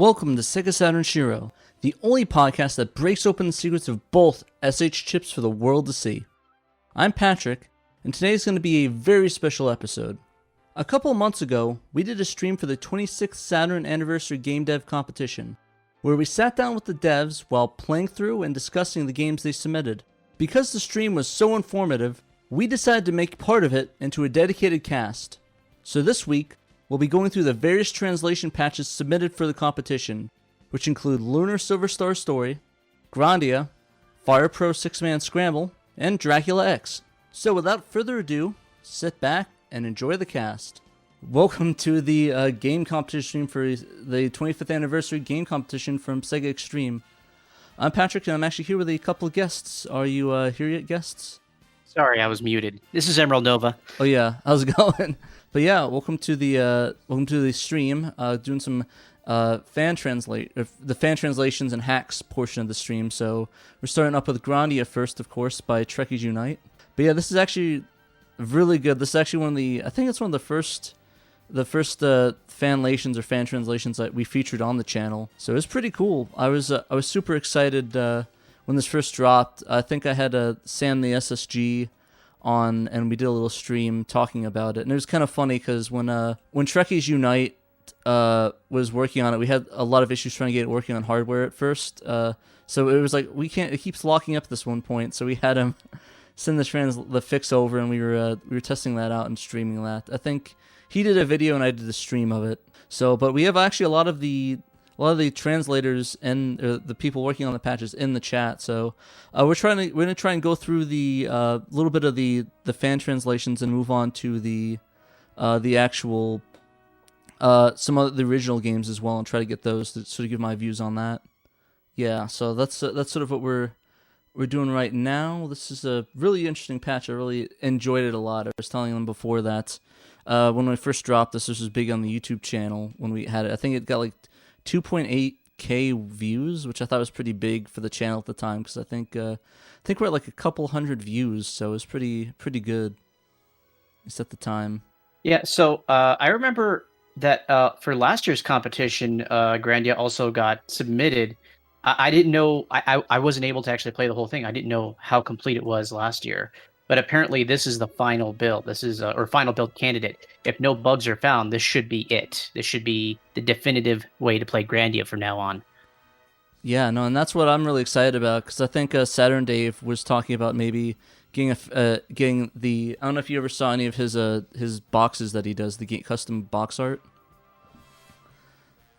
Welcome to Sega Saturn Shiro, the only podcast that breaks open the secrets of both SH chips for the world to see. I'm Patrick, and today's going to be a very special episode. A couple of months ago, we did a stream for the 26th Saturn Anniversary Game Dev Competition, where we sat down with the devs while playing through and discussing the games they submitted. Because the stream was so informative, we decided to make part of it into a dedicated cast. So this week, we'll be going through the various translation patches submitted for the competition, which include Lunar Silver Star Story, Grandia, Fire Pro 6-Man Scramble, and Dracula X. So without further ado, sit back and enjoy the cast. Welcome to the game competition for the 25th anniversary game competition from Sega Extreme. I'm Patrick, and I'm actually here with a couple of guests. Are you here yet, guests? Sorry, I was muted. This is Emerald Nova. Oh yeah, how's it going? But yeah, welcome to the stream. Doing some the fan translations and hacks portion of the stream. So we're starting up with Grandia first, of course, by Trekkies Unite. But yeah, this is actually really good. This is actually I think it's one of the first fanlations or fan translations that we featured on the channel. So it was pretty cool. I was super excited when this first dropped. I think I had Sam the SSG on, and we did a little stream talking about it. And it was kind of funny because when Trekkies Unite was working on it, we had a lot of issues trying to get it working on hardware at first. So it was like it keeps locking up at this one point. So we had him send the fix over, and we were testing that out and streaming that. I think he did a video and I did the stream of it. So, but we have actually a lot of the translators and the people working on the patches in the chat. So we're gonna try and go through the little bit of the fan translations and move on to the actual some of the original games as well, and try to get those to sort of give my views on that. Yeah, so that's sort of what we're doing right now. This is a really interesting patch. I really enjoyed it a lot. I was telling them before that when we first dropped this was big on the YouTube channel when we had it. I think it got like 2.8k views, which I thought was pretty big for the channel at the time, because I think we're at like a couple hundred views, so it was pretty good, at least at the time. Yeah, so I remember that for last year's competition, Grandia also got submitted. I didn't know, I wasn't able to actually play the whole thing. I didn't know how complete it was last year. But apparently this is the final build. This is or final build candidate. If no bugs are found, this should be it. This should be the definitive way to play Grandia from now on. Yeah, no, and that's what I'm really excited about, because I think Saturn Dave was talking about maybe getting the. I don't know if you ever saw any of his boxes that he does, the custom box art.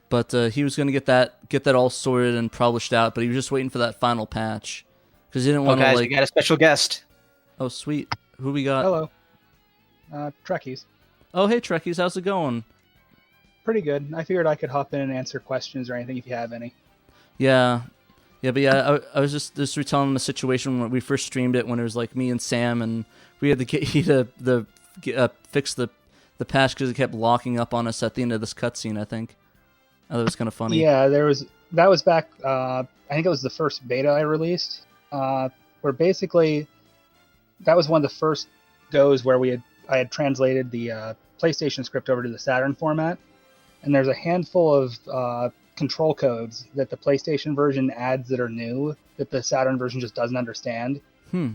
But he was going to get that all sorted and published out, but he was just waiting for that final patch because he didn't want to guys, we got a special guest. Oh, sweet. Who we got? Hello. Trekkies. Oh, hey, Trekkies. How's it going? Pretty good. I figured I could hop in and answer questions or anything if you have any. Yeah. But yeah, I was just retelling them the situation when we first streamed it, when it was like me and Sam, and we had to fix the patch because it kept locking up on us at the end of this cutscene, I think. I thought it was kind of funny. Yeah, that was back, I think it was the first beta I released, where basically that was one of the first goes where I had translated the PlayStation script over to the Saturn format, and there's a handful of control codes that the PlayStation version adds that are new that the Saturn version just doesn't understand.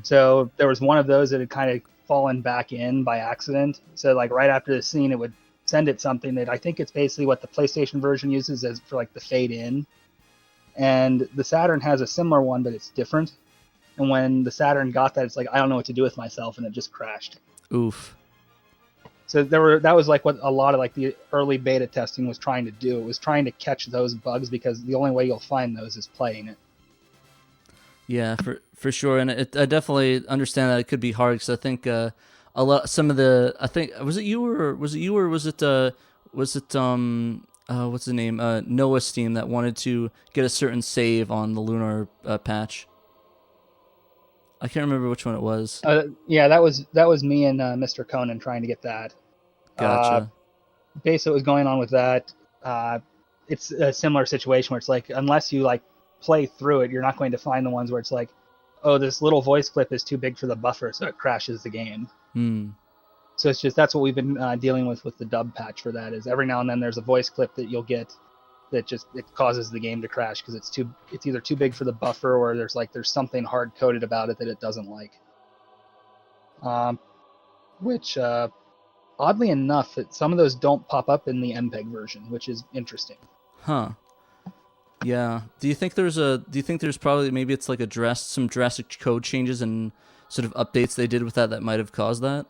So there was one of those that had kind of fallen back in by accident. So like right after the scene, it would send it something that I think it's basically what the PlayStation version uses as for like the fade in, and the Saturn has a similar one, but it's different. And when the Saturn got that, it's like, I don't know what to do with myself, and it just crashed. Oof. So that was like what a lot of like the early beta testing was trying to do. It was trying to catch those bugs, because the only way you'll find those is playing it. Yeah, for sure, and I definitely understand that it could be hard, because I think what's the name? Noah's team that wanted to get a certain save on the Lunar patch. I can't remember which one it was. Yeah, that was me and Mr. Conan trying to get that. Gotcha. Basically, what was going on with that, it's a similar situation where it's like, unless you like play through it, you're not going to find the ones where it's like, oh, this little voice clip is too big for the buffer, so it crashes the game. So it's just, that's what we've been dealing with the dub patch for that, is every now and then there's a voice clip that you'll get that just it causes the game to crash because it's either too big for the buffer or there's something hard coded about it that it doesn't like. Which oddly enough, some of those don't pop up in the MPEG version, which is interesting. Huh. Yeah. Do you think there's probably maybe it's like some drastic code changes and sort of updates they did with that might have caused that?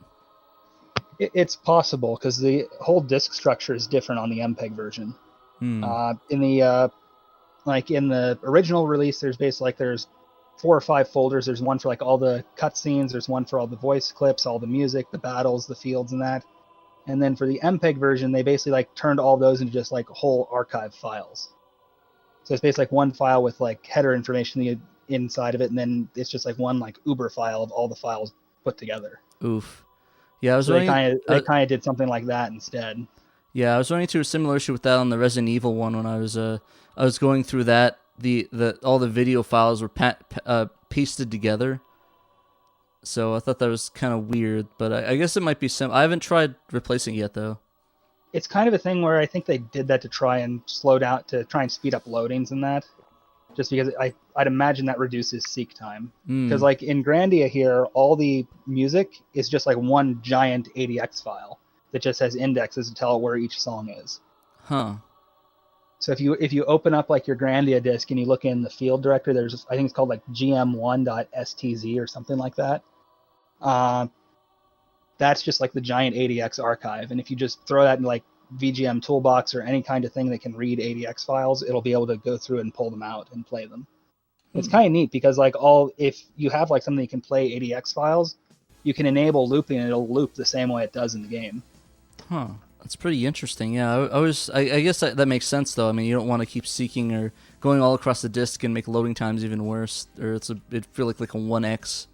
It's possible because the whole disk structure is different on the MPEG version. In the in the original release, there's basically there's 4 or 5 folders. There's one for all the cutscenes. There's one for all the voice clips, all the music, the battles, the fields, and that. And then for the MPEG version, they basically turned all those into just whole archive files. So it's basically one file with header information inside of it, and then it's just one Uber file of all the files put together. Oof. Yeah, they kind of did something like that instead. Yeah, I was running into a similar issue with that on the Resident Evil one when I was going through that. All the video files were pasted together. So I thought that was kind of weird, but I guess it might be I haven't tried replacing it yet though. It's kind of a thing where I think they did that to try and slow down, to try and speed up loadings and that. Just because I'd imagine that reduces seek time. Because in Grandia here, all the music is just one giant ADX file that just has indexes to tell it where each song is. Huh. So if you open up your Grandia disk and you look in the field directory, there's I think it's called gm1.stz or something like that. That's just the giant ADX archive, and if you just throw that in VGM Toolbox or any kind of thing that can read ADX files, it'll be able to go through and pull them out and play them. It's kind of neat because if you have something that can play ADX files, you can enable looping and it'll loop the same way it does in the game. Huh. That's pretty interesting. Yeah, I guess that makes sense though. I mean, you don't want to keep seeking or going all across the disk and make loading times even worse, or it'd feel like a 1x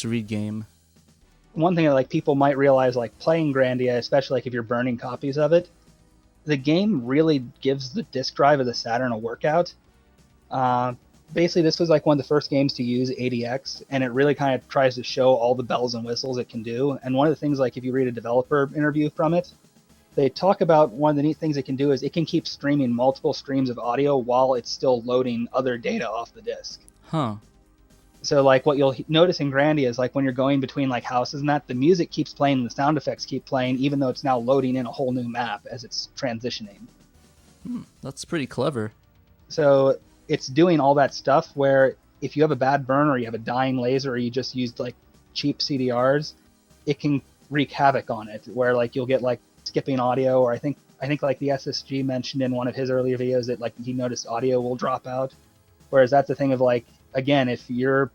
read game. One thing that people might realize playing Grandia, especially if you're burning copies of it, the game really gives the disk drive of the Saturn a workout. Basically, this was one of the first games to use ADX, and it really kind of tries to show all the bells and whistles it can do. And one of the things, if you read a developer interview from it, they talk about one of the neat things it can do is it can keep streaming multiple streams of audio while it's still loading other data off the disk. Huh. So what you'll notice in Grandia is when you're going between houses and that, the music keeps playing and the sound effects keep playing, even though it's now loading in a whole new map as it's transitioning. That's pretty clever. So it's doing all that stuff where if you have a bad burn or you have a dying laser or you just used cheap CDRs, it can wreak havoc on it, where you'll get skipping audio, or I think the SSG mentioned in one of his earlier videos that he noticed audio will drop out. Whereas that's the thing of again, if your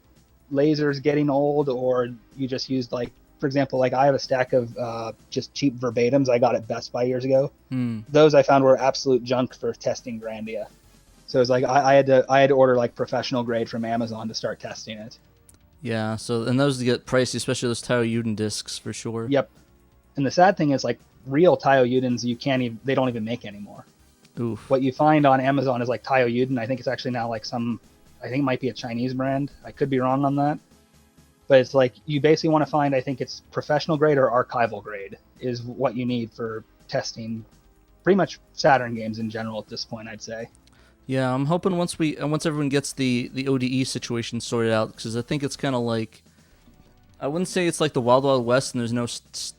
laser's getting old or you just used for example, I have a stack of just cheap verbatims I got at Best Buy years ago. Those I found were absolute junk for testing Grandia. So it's I had to order professional grade from Amazon to start testing it. Yeah, so and those get pricey, especially those Taio Yuden discs for sure. Yep. And the sad thing is real Taio Yudens they don't even make anymore. Oof. What you find on Amazon is Taio Yuden. I think it's actually now I think it might be a Chinese brand. I could be wrong on that. But it's you basically want to find, I think it's professional grade or archival grade is what you need for testing pretty much Saturn games in general at this point, I'd say. Yeah, I'm hoping once everyone gets the ODE situation sorted out, because I think it's kind of I wouldn't say it's the Wild Wild West and there's no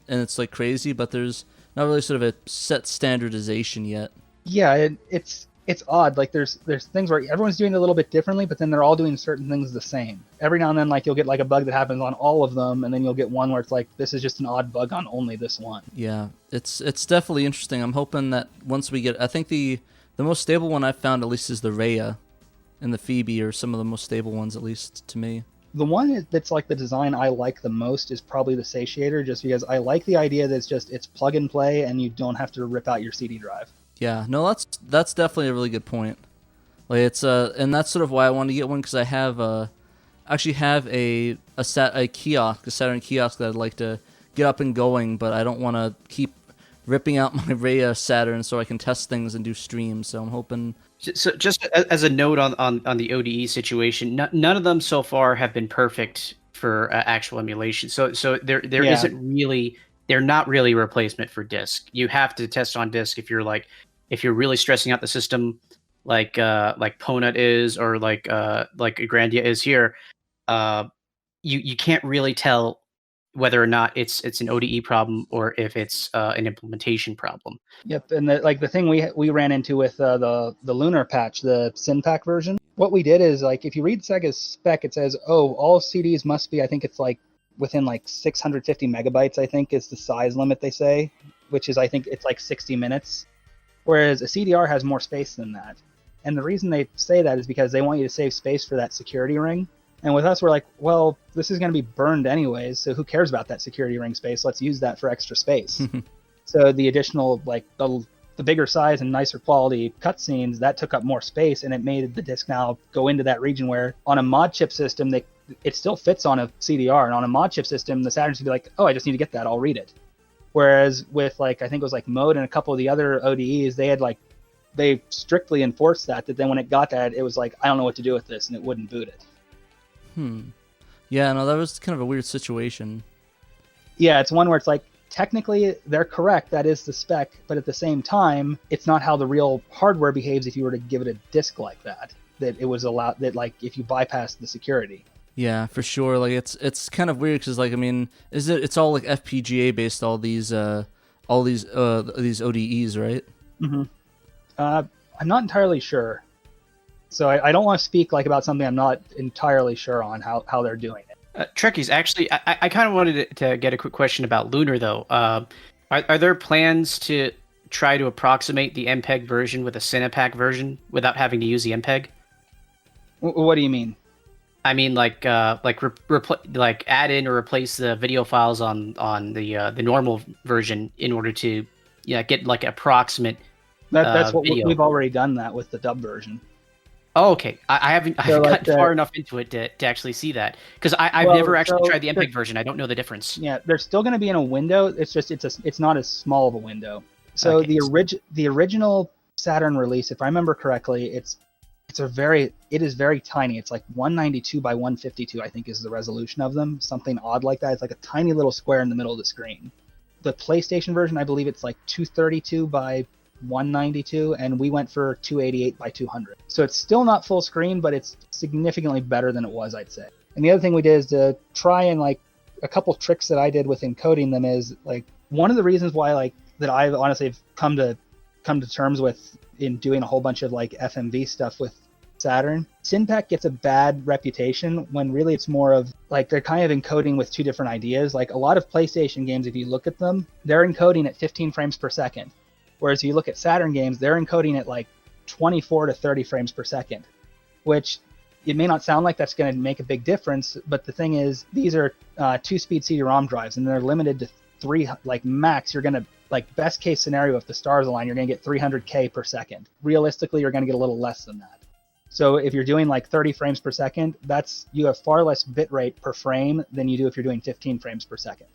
and it's crazy, but there's not really sort of a set standardization yet. Yeah, it's odd. There's things where everyone's doing it a little bit differently, but then they're all doing certain things the same. Every now and then, you'll get a bug that happens on all of them, and then you'll get one where it's this is just an odd bug on only this one. Yeah, it's definitely interesting. I'm hoping that once we get, I think the most stable one I've found at least is the Rhea and the Phoebe, are some of the most stable ones at least to me. The one that's the design I like the most is probably the Satiator, just because I like the idea that it's plug and play and you don't have to rip out your CD drive. Yeah, no, that's definitely a really good point. It's and that's sort of why I wanted to get one, because I have actually have a kiosk, a Saturn kiosk that I'd like to get up and going, but I don't want to keep ripping out my Rhea Saturn so I can test things and do streams. So I'm hoping. So just as a note on the ODE situation, none of them so far have been perfect for actual emulation. So there isn't really, they're not really a replacement for disk. You have to test on disk if if you're really stressing out the system, like Ponut is, or like Grandia is here, you can't really tell whether or not it's an ODE problem or if it's an implementation problem. Yep, and the thing we ran into with the Lunar patch, the Synpack version, what we did is, like, if you read Sega's spec, it says, oh, all CDs must be, I think it's like within like 650 megabytes, I think is the size limit they say, which is, I think it's like 60 minutes, whereas a CDR has more space than that. And the reason they say that is because they want you to save space for that security ring. And with us, we're like, well, this is going to be burned anyways, so who cares about that security ring space? Let's use that for extra space. So the additional, like, the bigger size and nicer quality cutscenes, that took up more space, and it made the disc now go into that region where on a mod chip system, it still fits on a CDR, and on a mod chip system, the Saturn's would be like, oh, I just need to get that, I'll read it. Whereas with, like, I think it was like Mode and a couple of the other ODEs, they strictly enforced that then when it got that, it was like, I don't know what to do with this, and it wouldn't boot it. Yeah, no, that was kind of a weird situation. Yeah, it's one where it's like, technically they're correct, that is the spec, but at the same time, it's not how the real hardware behaves if you were to give it a disc like that it was allowed, that, like, if you bypass the security. Yeah, for sure. Like, it's kind of weird because, like, I mean, it's all like FPGA based, all these ODEs, right? Mm-hmm. I'm not entirely sure. So I don't want to speak like about something I'm not entirely sure on how they're doing it. Trekkies, actually, I kind of wanted to get a quick question about Lunar, though. Are there plans to try to approximate the MPEG version with a Cinepack version without having to use the MPEG? What do you mean? I mean, like add in or replace the video files on the normal version in order to get like approximate. That's what video. We've already done that with the dub version. Oh, okay. I haven't gotten far enough into it to actually see that, because I've never actually tried the MPEG version. I don't know the difference. Yeah, they're still going to be in a window. It's just it's not as small of a window. So Okay. The original Saturn release, if I remember correctly, it is very tiny. It's like 192 by 152, I think, is the resolution of them. Something odd like that. It's like a tiny little square in the middle of the screen. The PlayStation version, I believe it's like 232 by 192, and we went for 288 by 200. So it's still not full screen, but it's significantly better than it was, I'd say. And the other thing we did is to try and, like, a couple tricks that I did with encoding them is, like, one of the reasons why, like, that I've honestly come to terms with in doing a whole bunch of, like, FMV stuff with Saturn, Synpack gets a bad reputation when really it's more of, like, they're kind of encoding with two different ideas. Like, a lot of PlayStation games, if you look at them, they're encoding at 15 frames per second. Whereas if you look at Saturn games, they're encoding at like 24 to 30 frames per second, which it may not sound like that's going to make a big difference, but the thing is, these are 2-speed CD-ROM drives, and they're limited to 3, like, max. You're going to, like, best case scenario, if the stars align, you're going to get 300K per second. Realistically, you're going to get a little less than that. So if you're doing like 30 frames per second, you have far less bit rate per frame than you do if you're doing 15 frames per second.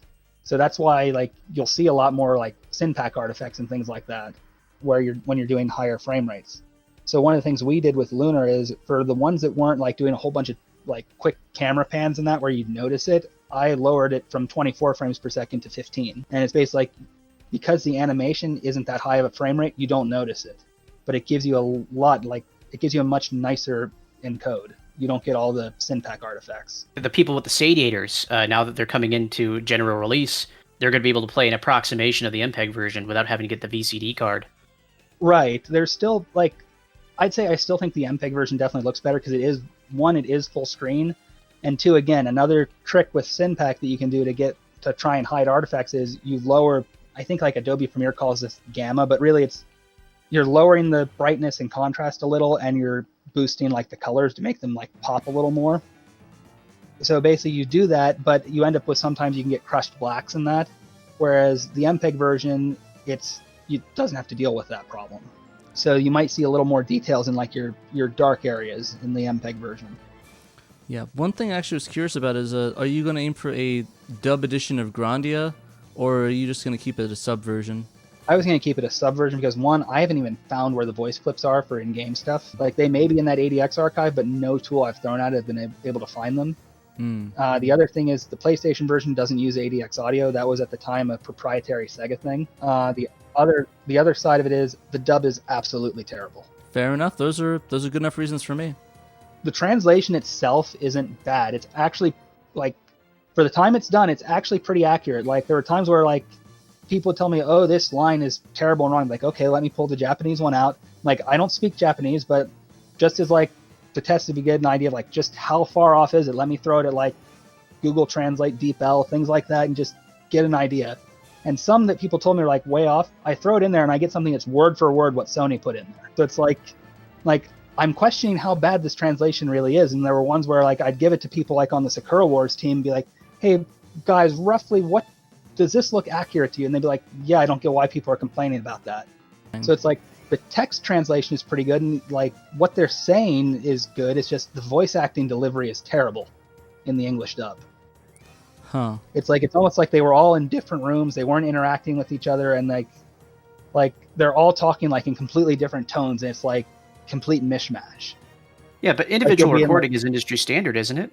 So that's why, like, you'll see a lot more like Synpack artifacts and things like that, when you're doing higher frame rates. So one of the things we did with Lunar is, for the ones that weren't like doing a whole bunch of like quick camera pans and that where you'd notice it, I lowered it from 24 frames per second to 15. And it's basically like, because the animation isn't that high of a frame rate, you don't notice it, but it gives you a much nicer encode. You don't get all the Synpack artifacts. The people with the sadiators, now that they're coming into general release, they're going to be able to play an approximation of the MPEG version without having to get the VCD card. Right. There's still, like, I'd say I still think the MPEG version definitely looks better because it is full screen, and two, again, another trick with Synpack that you can do to try and hide artifacts is you lower, I think, like, Adobe Premiere calls this gamma, but really you're lowering the brightness and contrast a little, and you're boosting, like, the colors to make them, like, pop a little more. So basically you do that, but you end up with, sometimes you can get crushed blacks in that, whereas the MPEG version, it doesn't have to deal with that problem. So you might see a little more details in, like, your dark areas in the MPEG version. Yeah, one thing I actually was curious about is, are you going to aim for a dub edition of Grandia, or are you just going to keep it a sub version? I was going to keep it a sub version because, one, I haven't even found where the voice clips are for in-game stuff. Like, they may be in that ADX archive, but no tool I've thrown at it has been able to find them. The other thing is the PlayStation version doesn't use ADX audio. That was at the time a proprietary Sega thing. The other side of it is the dub is absolutely terrible. Fair enough. Those are good enough reasons for me. The translation itself isn't bad. It's actually, like, for the time it's done, it's actually pretty accurate. Like, there were times where, like, people would tell me, oh, this line is terrible and wrong. I'm like, okay, let me pull the Japanese one out. Like, I don't speak Japanese, but just as, like, to test if you get an idea of, like, just how far off is it, let me throw it at, like, Google Translate, DeepL, things like that, and just get an idea. And some that people told me are, like, way off, I throw it in there and I get something that's word for word what Sony put in there. So it's like I'm questioning how bad this translation really is. And there were ones where, like, I'd give it to people, like, on the Sakura Wars team and be like, hey, guys, roughly what does this look accurate to you? And they'd be like, yeah, I don't get why people are complaining about that. So it's like the text translation is pretty good, and, like, what they're saying is good. It's just the voice acting delivery is terrible in the English dub. Huh. It's like, it's almost like they were all in different rooms. They weren't interacting with each other, and like they're all talking, like, in completely different tones, and it's like complete mishmash. Yeah, but individual recording is industry standard, isn't it?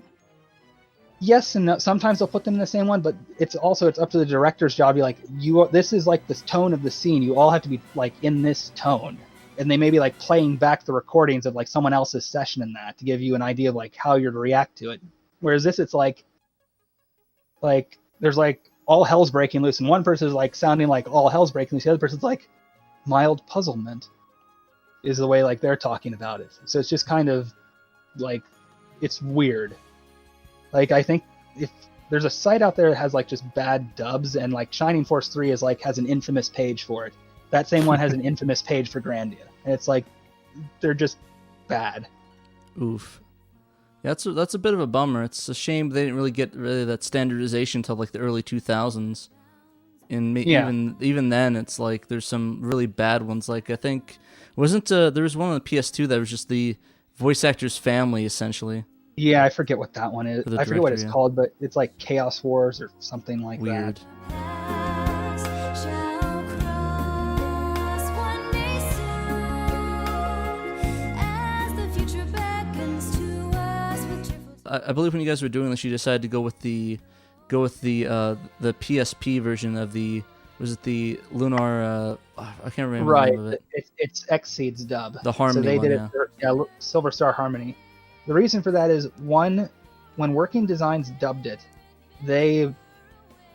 Yes and no. Sometimes they'll put them in the same one, but it's up to the director's job to be like, this is like the tone of the scene. You all have to be, like, in this tone. And they may be, like, playing back the recordings of, like, someone else's session in that to give you an idea of, like, how you're to react to it. Whereas this, it's like there's, like, all hell's breaking loose, and one person is, like, sounding like all hell's breaking loose. The other person's like mild puzzlement is the way, like, they're talking about it. So it's just kind of like, it's weird. Like, I think if there's a site out there that has, like, just bad dubs, and, like, Shining Force 3 is, like, has an infamous page for it. That same one has an infamous page for Grandia. And it's like, they're just bad. Oof. Yeah, that's a bit of a bummer. It's a shame they didn't really get that standardization until, like, the early 2000s. And even then, it's like there's some really bad ones. Like, I think there was one on the PS2 that was just the voice actor's family, essentially. Yeah, I forget what that one is. I forget what it's yeah. called, but it's like Chaos Wars or something like Weird. that. I believe when you guys were doing this, you decided to go with the PSP version of the Lunar. I can't remember Right, the name of it. It's Xseed's dub. The Harmony So they one, did it for Silver Star Harmony. The reason for that is, one, when Working Designs dubbed it, they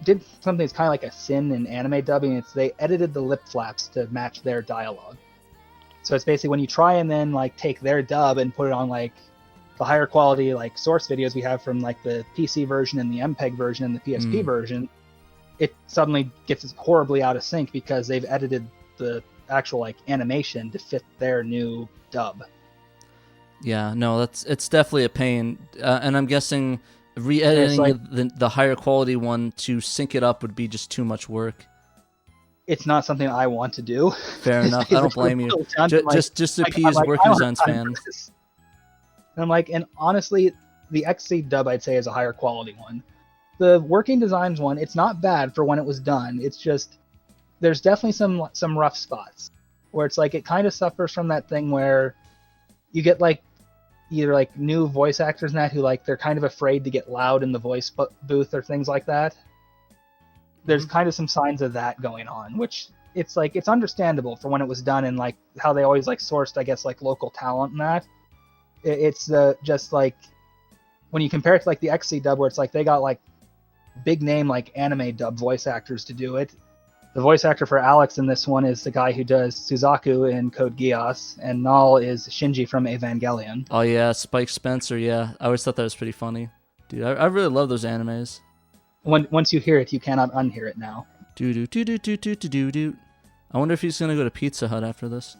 did something that's kind of like a sin in anime dubbing. They edited the lip flaps to match their dialogue. So it's basically when you try and then, like, take their dub and put it on, like, the higher quality, like, source videos we have from, like, the PC version and the MPEG version and the PSP version, it suddenly gets horribly out of sync because they've edited the actual, like, animation to fit their new dub. Yeah, no, it's definitely a pain, and I'm guessing re-editing, like, the higher quality one to sync it up would be just too much work. It's not something I want to do. Fair enough. I don't blame you. Just to appease Working Designs fans. And I'm like, and honestly, the XC dub, I'd say, is a higher quality one. The Working Designs one, it's not bad for when it was done. It's just, there's definitely some rough spots where it's like, it kind of suffers from that thing where you get, like, either, like, new voice actors and that who, like, they're kind of afraid to get loud in the voice booth or things like that. There's kind of some signs of that going on, which it's like, it's understandable for when it was done and, like, how they always, like, sourced, I guess, like, local talent and that. It's just, like, when you compare it to, like, the XC dub, where it's like they got, like, big name, like, anime dub voice actors to do it. The voice actor for Alex in this one is the guy who does Suzaku in Code Geass, and Null is Shinji from Evangelion. Oh yeah, Spike Spencer. Yeah, I always thought that was pretty funny, dude. I really love those animes. Once you hear it, you cannot unhear it now. Do. I wonder if he's gonna go to Pizza Hut after this.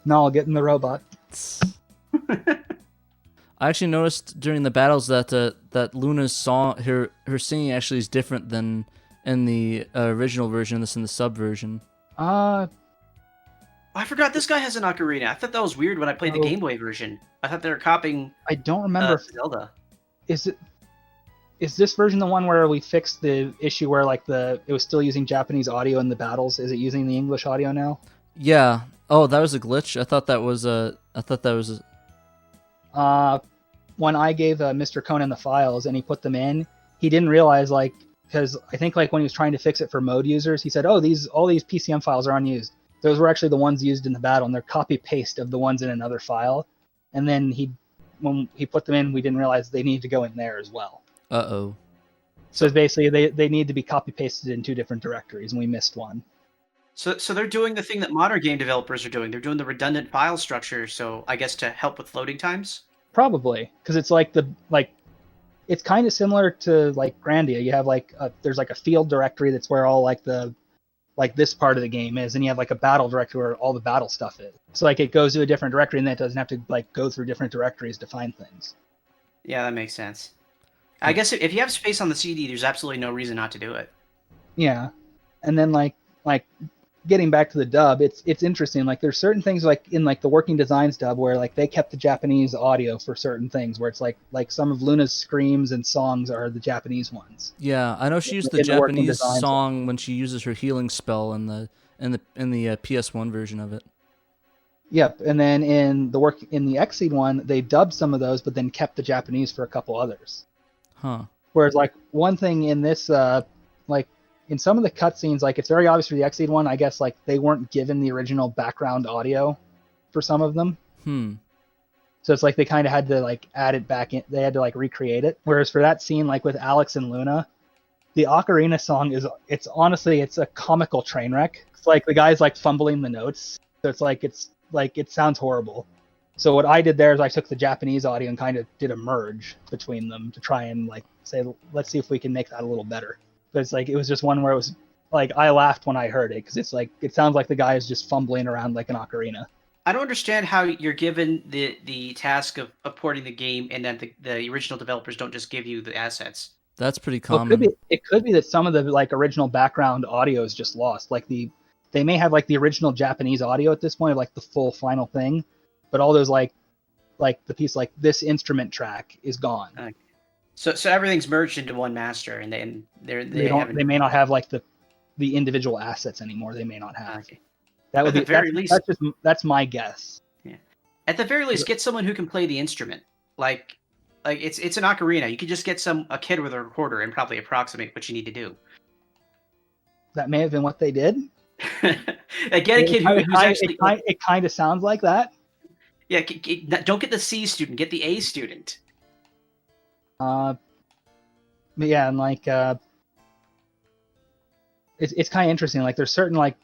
Null, get in the robot. I actually noticed during the battles that Luna's song, her singing actually is different than in the original version. This in the sub version. I forgot this guy has an ocarina. I thought that was weird when I played the Game Boy version. I thought they were copying. I don't remember Zelda. Is this version the one where we fixed the issue where, like, it was still using Japanese audio in the battles? Is it using the English audio now? Yeah. Oh, that was a glitch. I thought that was when I gave Mr. Conan the files and he put them in, he didn't realize, like, because I think like when he was trying to fix it for mode users, he said, "Oh, all these PCM files are unused. Those were actually the ones used in the battle, and they're copy paste of the ones in another file." And then when he put them in, we didn't realize they needed to go in there as well. Uh-oh. So basically, they need to be copy pasted in 2 different directories, and we missed one. So they're doing the thing that modern game developers are doing. They're doing the redundant file structure. So I guess to help with loading times. Probably, because it's like it's kind of similar to like Grandia. You have like there's like a field directory that's where all like this part of the game is, and you have like a battle directory where all the battle stuff is. So like it goes to a different directory, and then it doesn't have to like go through different directories to find things. Yeah, that makes sense. I guess if you have space on the CD, there's absolutely no reason not to do it. Yeah, and then like getting back to the dub, it's interesting. Like there's certain things like in like the Working Designs dub where like they kept the Japanese audio for certain things, where it's like some of Luna's screams and songs are the Japanese ones. Yeah, I know she used the Japanese song when she uses her healing spell in the PS1 version of it. Yep, and then in the Xseed one, they dubbed some of those, but then kept the Japanese for a couple others. Huh. Whereas like one thing in this like in some of the cutscenes, like it's very obvious for the Xseed one, I guess like they weren't given the original background audio for some of them. So it's like they kind of had to like add it back in. They had to like recreate it. Whereas for that scene, like with Alex and Luna, the ocarina song it's honestly a comical train wreck. It's like the guy's like fumbling the notes. So it's like it sounds horrible. So what I did there is I took the Japanese audio and kind of did a merge between them to try and like say, let's see if we can make that a little better. But it's like it was just one where it was like I laughed when I heard it because it's like it sounds like the guy is just fumbling around like an ocarina. I don't understand how you're given the task of porting the game and then the original developers don't just give you the assets. That's pretty common. Well, it could be that some of the like original background audio is just lost. Like they may have like the original Japanese audio at this point of like the full final thing, but all those like the piece like this instrument track is gone. Okay. So everything's merged into one master, and then they may not have like the individual assets anymore. They may not have. Okay. That would be that's my guess. Yeah. At the very least, get someone who can play the instrument. Like it's an ocarina. You could just get a kid with a recorder and probably approximate what you need to do. That may have been what they did. Get a kid who's actually. It kind of sounds like that. Yeah, don't get the C student. Get the A student. But yeah, and like it's kind of interesting. Like there's certain like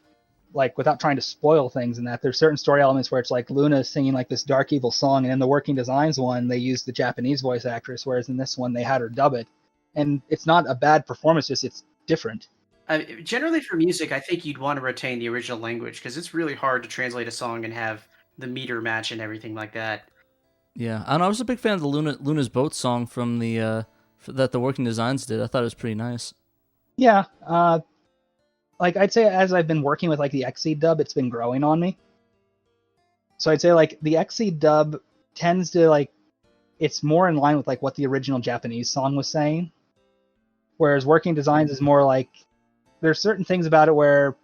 without trying to spoil things and that there's certain story elements where it's like Luna is singing like this dark evil song, and in the Working Designs one they used the Japanese voice actress, whereas in this one they had her dub it, and it's not a bad performance, just it's different. Generally for music, I think you'd want to retain the original language because it's really hard to translate a song and have the meter match and everything like that. Yeah, I was a big fan of the Luna's Boat song from the that the Working Designs did. I thought it was pretty nice. Yeah, like I'd say as I've been working with like the Xseed dub, it's been growing on me. So I'd say like the Xseed dub tends to like it's more in line with like what the original Japanese song was saying, whereas Working Designs is more like there's certain things about it where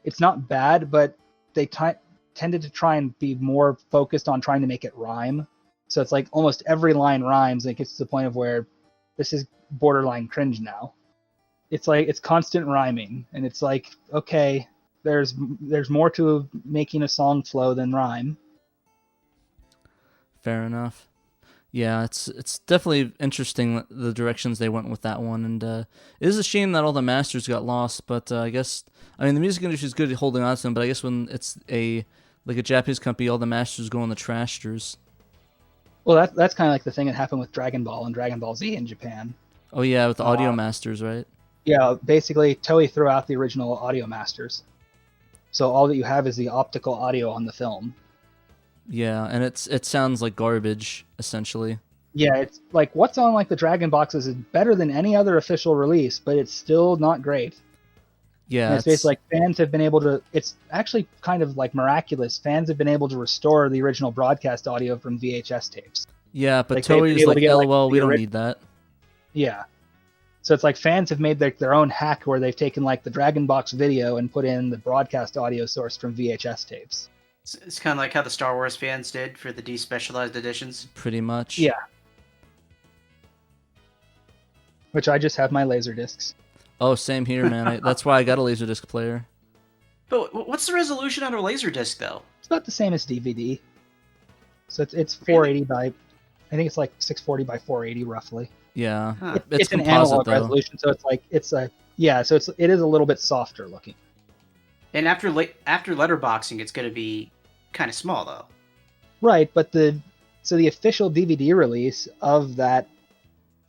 it's not bad, but they tended to try and be more focused on trying to make it rhyme. So it's like almost every line rhymes, and it gets to the point of where this is borderline cringe now. It's like it's constant rhyming, and it's like, okay, there's more to making a song flow than rhyme. Fair enough. Yeah, it's definitely interesting the directions they went with that one, and it is a shame that all the masters got lost. But I guess the music industry is good at holding on to them. But I guess when it's a Japanese company, all the masters go in the trashers. Well, that's kind of like the thing that happened with Dragon Ball and Dragon Ball Z in Japan. Oh yeah, with the audio masters, right? Yeah, basically Toei threw out the original audio masters, so all that you have is the optical audio on the film. Yeah, and it sounds like garbage essentially. Yeah, it's like what's on like the Dragon boxes is better than any other official release, but it's still not great. Yeah, and it's basically like fans have been able to. It's actually kind of like miraculous. Fans have been able to restore the original broadcast audio from VHS tapes. Yeah, but like, Toei's like, LOL, we don't need that. Yeah, so it's like fans have made their own hack where they've taken like the Dragon Box video and put in the broadcast audio sourced from VHS tapes. It's kind of like how the Star Wars fans did for the despecialized editions. Pretty much. Yeah, which I just have my laser discs. Oh, same here, man. That's why I got a Laserdisc player. But what's the resolution on a Laserdisc, though? It's about the same as DVD. So it's Really? 480 by, I think it's like 640 by 480 roughly. Yeah, Huh. It's an composite, analog though. resolution, so it is a little bit softer looking. And after letterboxing, it's going to be kind of small, though. Right, but the official DVD release of that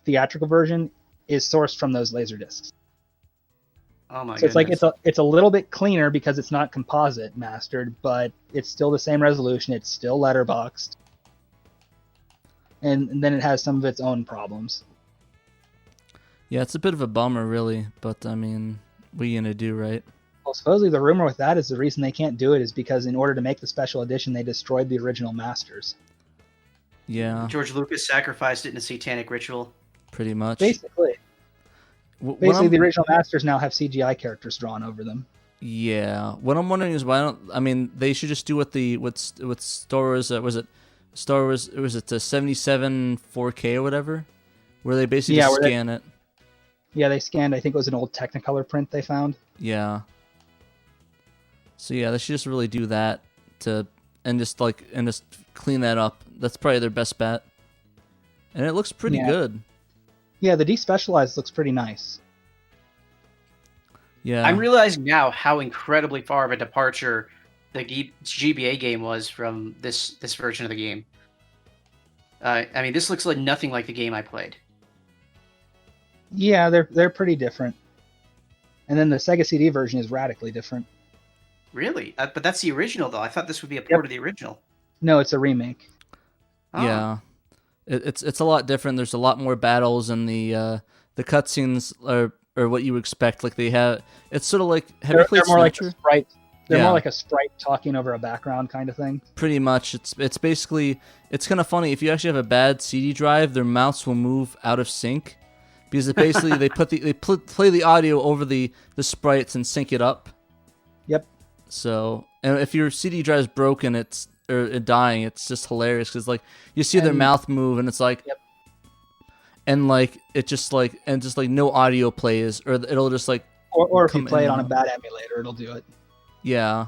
theatrical version is sourced from those laser discs. Oh my So it's goodness. like it's a little bit cleaner because it's not composite mastered, but it's still the same resolution. It's still letterboxed, and then it has some of its own problems. Yeah, it's a bit of a bummer, really. But I mean, what are you gonna do, right? Well, supposedly the rumor with that is the reason they can't do it is because in order to make the special edition, they destroyed the original masters. Yeah, George Lucas sacrificed it in a satanic ritual. pretty much. Basically, What basically I'm- the original masters now have CGI characters drawn over them. Yeah, what I'm wondering is why don't I mean they should just do what Star Wars was it Star Wars was it the 77 4K or whatever, where they basically Yeah, just where they- scan it. Yeah, they scanned. I think it was an old Technicolor print they found. Yeah. So yeah, they should just really do that and just clean that up. That's probably their best bet. And it looks pretty Yeah. good. Yeah, the despecialized looks pretty nice. Yeah. I'm realizing now how incredibly far of a departure the GBA game was from this version of the game. I mean, this looks like nothing like the game I played. Yeah, they're pretty different. And then the Sega CD version is radically different. Really? But that's the original, though. I thought this would be a port of the original. No, it's a remake. Oh. Yeah. It's a lot different. There's a lot more battles, and the cutscenes are what you would expect. Like they have, it's sort of like have you played They're more like a Snatcher? sprite. They're Yeah. more like a sprite talking over a background kind of thing. Pretty much. It's basically it's kind of funny if you actually have a bad CD drive, their mouse will move out of sync because it basically they play the audio over the sprites and sync it up. Yep. So, and if your CD drive's broken, or dying, it's just hilarious because like you see their And- mouth move and it's like, Yep. and like it just like no audio plays, or it'll just like Or if you come play in it on a and bad emulator, it'll do it. yeah.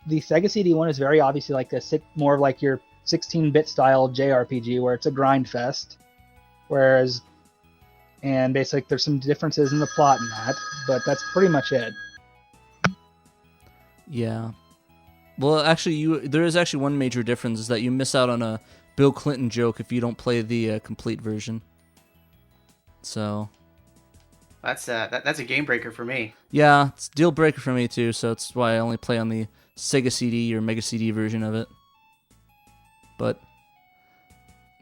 The Sega CD one is very obviously like more of like your 16-bit style JRPG where it's a grind fest. And basically there's some differences in the plot in that, but that's pretty much it. Yeah. Well, actually, there is actually one major difference is that you miss out on a Bill Clinton joke if you don't play the complete version. So That's a game breaker for me. yeah, it's a deal breaker for me too. So it's why I only play on the Sega CD or Mega CD version of it. But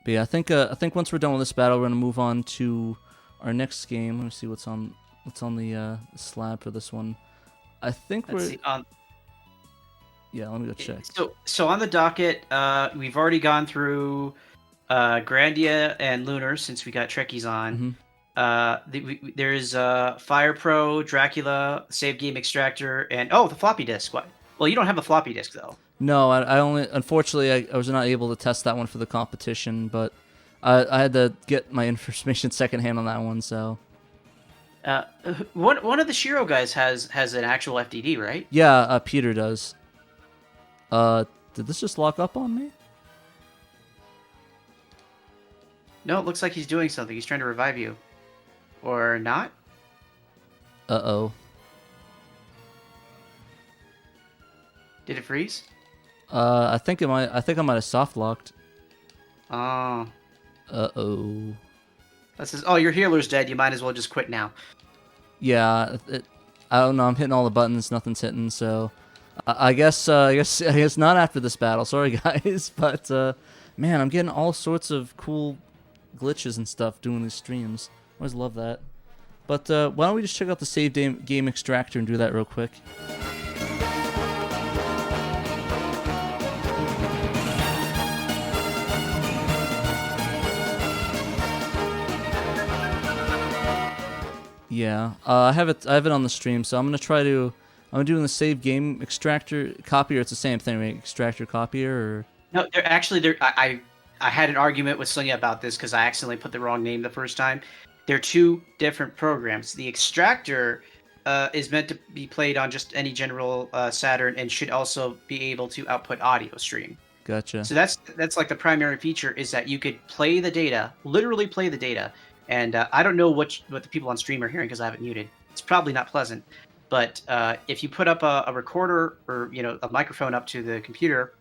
yeah, I think once we're done with this battle, we're gonna move on to our next game. Let me see what's on the slab for this one. I think Let's we're see. yeah. Let me go check. So on the docket, we've already gone through Grandia and Lunar since we got Trekkies on. Mhm. There's Fire Pro, Dracula, Save Game Extractor, and the floppy disk. What? Well, you don't have a floppy disk though. No, I only unfortunately I was not able to test that one for the competition, but I had to get my information secondhand on that one. So One of the Shiro guys has an actual FDD, right? yeah, Peter does. Did this just lock up on me? No, it looks like he's doing something. He's trying to revive you, or not? Uh-oh. Did it freeze? I think I might have soft locked. Oh, Uh-oh. that says, "Oh, your healer's dead. You might as well just quit now." Yeah, I don't know. I'm hitting all the buttons, nothing's hitting. So, I guess not after this battle. Sorry, guys, but man, I'm getting all sorts of cool glitches and stuff doing these streams. Always love that. But why don't we just check out the save game extractor and do that real quick? Yeah, I have it on the stream, so I'm doing the save game extractor copier. It's the same thing, right? Extractor copier, or No, I had an argument with Sonia about this because I accidentally put the wrong name the first time. They're two different programs. The extractor is meant to be played on just any general Saturn and should also be able to output audio stream. Gotcha. So that's like the primary feature is that you could play the data, literally play the data. And I don't know what the people on stream are hearing because I have it muted. It's probably not pleasant. But if you put up a recorder or a microphone up to the computer,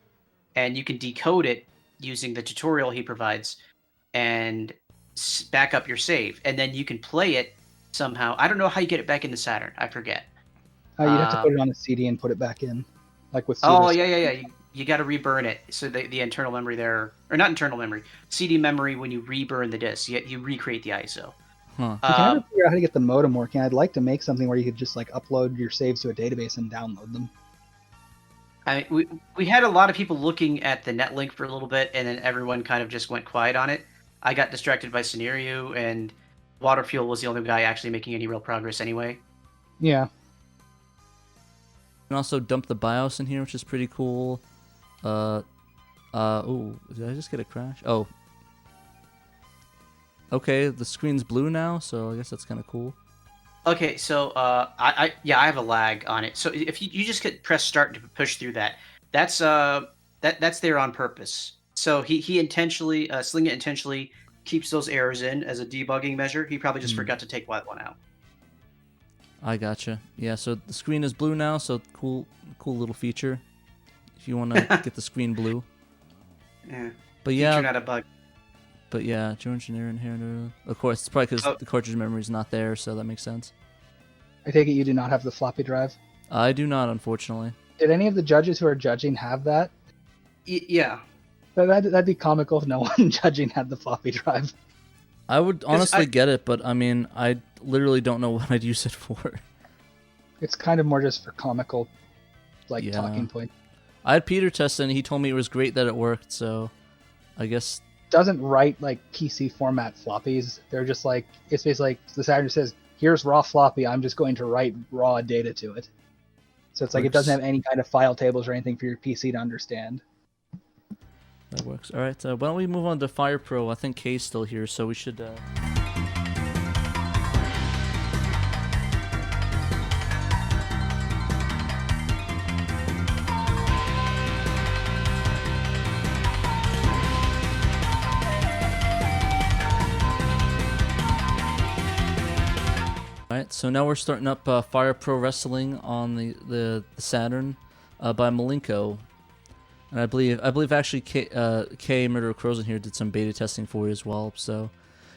and you can decode it using the tutorial he provides, and back up your save, and then you can play it somehow. I don't know how you get it back into Saturn. I forget. You'd have to put it on a CD and put it back in, like with. Oh yeah. You got to reburn it. So the internal memory there, or not internal memory, CD memory. When you reburn the disk, you recreate the ISO. Huh. I can never figure out how to get the modem working. I'd like to make something where you could just like upload your saves to a database and download them. I mean, we had a lot of people looking at the netlink for a little bit, and then everyone kind of just went quiet on it. I got distracted by Scenario, and Waterfuel was the only guy actually making any real progress anyway. Yeah. You can also dump the BIOS in here, which is pretty cool. Oh, did I just get a crash? Oh. Okay, the screen's blue now, so I guess that's kind of cool. Okay, so I have a lag on it. So if you just press start to push through that, that's there on purpose. So he intentionally Sling It intentionally keeps those errors in as a debugging measure. He probably just forgot to take that one out. I gotcha. Yeah, so the screen is blue now, so cool little feature. If you want to get the screen blue. Yeah. But yeah. Feature, not a bug. But yeah, Georgian inheritor. Of course, it's probably because the cartridge memory is not there, so that makes sense. I take it you do not have the floppy drive? I do not, unfortunately. Did any of the judges who are judging have that? Yeah. That'd be comical if no one judging had the floppy drive. I would honestly get it, but I mean, I literally don't know what I'd use it for. It's kind of more just for comical, talking point. I had Peter test it, and he told me it was great that it worked, so I guess... Doesn't write PC format floppies. They're just it's basically like the Saturn says, here's raw floppy, I'm just going to write raw data to it. So it's it doesn't have any kind of file tables or anything for your PC to understand. That works. All right, why don't we move on to Fire Pro? I think Kay's still here, so we should... Alright, so now we're starting up Fire Pro Wrestling on the Saturn by Malenko. And I believe actually K Murder Crows in here did some beta testing for you as well. So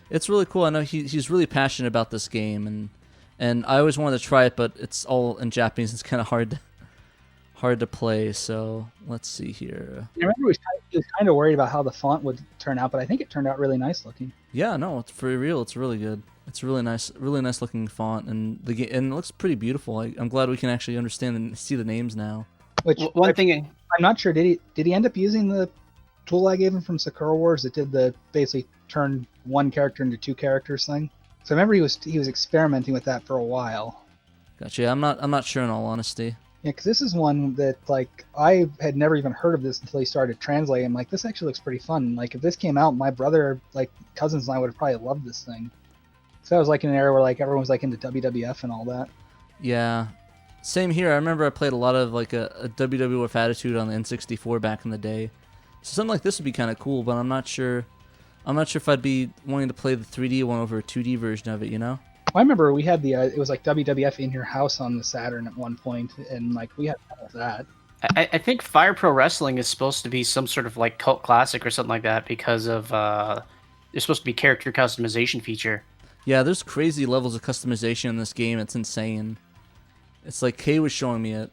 it's really cool. I know he's really passionate about this game, and I always wanted to try it, but it's all in Japanese. It's kind of hard to play. So let's see here. I remember he was kind of worried about how the font would turn out, but I think it turned out really nice looking. Yeah, no, it's for real. It's really good. It's really nice looking font, and it looks pretty beautiful. I'm glad we can actually understand and see the names now. Which one thing I'm not sure. Did he end up using the tool I gave him from Sakura Wars that did the basically turn one character into two characters thing? So I remember he was experimenting with that for a while. Gotcha. Yeah, I'm not sure in all honesty. Yeah, because this is one that I had never even heard of this until he started translating. I'm like, this actually looks pretty fun. If this came out, my brother, cousins and I would have probably loved this thing. So I was in an era where everyone was into WWF and all that. Yeah. Same here. I remember I played a lot of a WWF Attitude on the N64 back in the day. So something like this would be kind of cool, but I'm not sure if I'd be wanting to play the 3D one over a 2D version of it, you know? I remember we had it was WWF in your house on the Saturn at one point, and we had all of that. I think Fire Pro Wrestling is supposed to be some sort of cult classic or something like that because of there's supposed to be character customization feature. Yeah, there's crazy levels of customization in this game. It's insane. It's Kay was showing me it,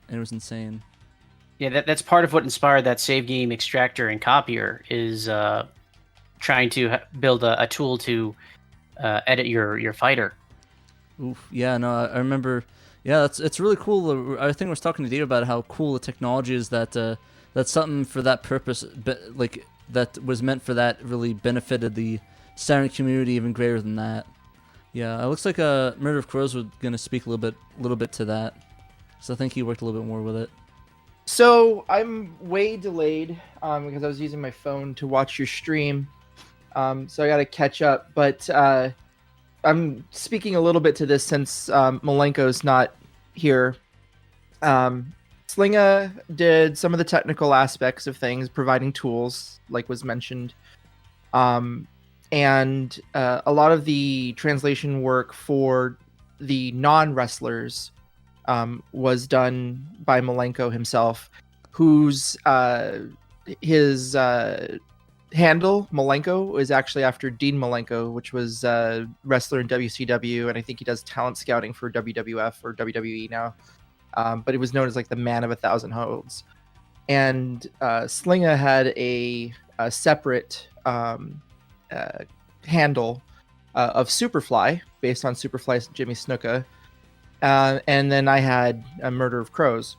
and it was insane. Yeah, that's part of what inspired that save game extractor and copier is trying to build a tool to edit your fighter. Oof. Yeah, no, I remember. Yeah, it's really cool. I think I was talking to Dave about how cool the technology is that that's something for that purpose, that was meant for that really benefited the Saturn community even greater than that. Yeah, it looks like Murder of Crows was gonna speak a little bit to that, so I think he worked a little bit more with it. So I'm way delayed because I was using my phone to watch your stream, so I got to catch up. But I'm speaking a little bit to this since Malenko's not here. Slinga did some of the technical aspects of things, providing tools, like was mentioned. And a lot of the translation work for the non-wrestlers was done by Malenko himself, whose his handle, Malenko, is actually after Dean Malenko, which was a wrestler in WCW, and I think he does talent scouting for WWF or WWE now. But it was known as like the Man of 1,000 Holds. And Slinga had a separate handle of Superfly, based on Superfly's Jimmy Snuka. And then I had a Murder of Crows.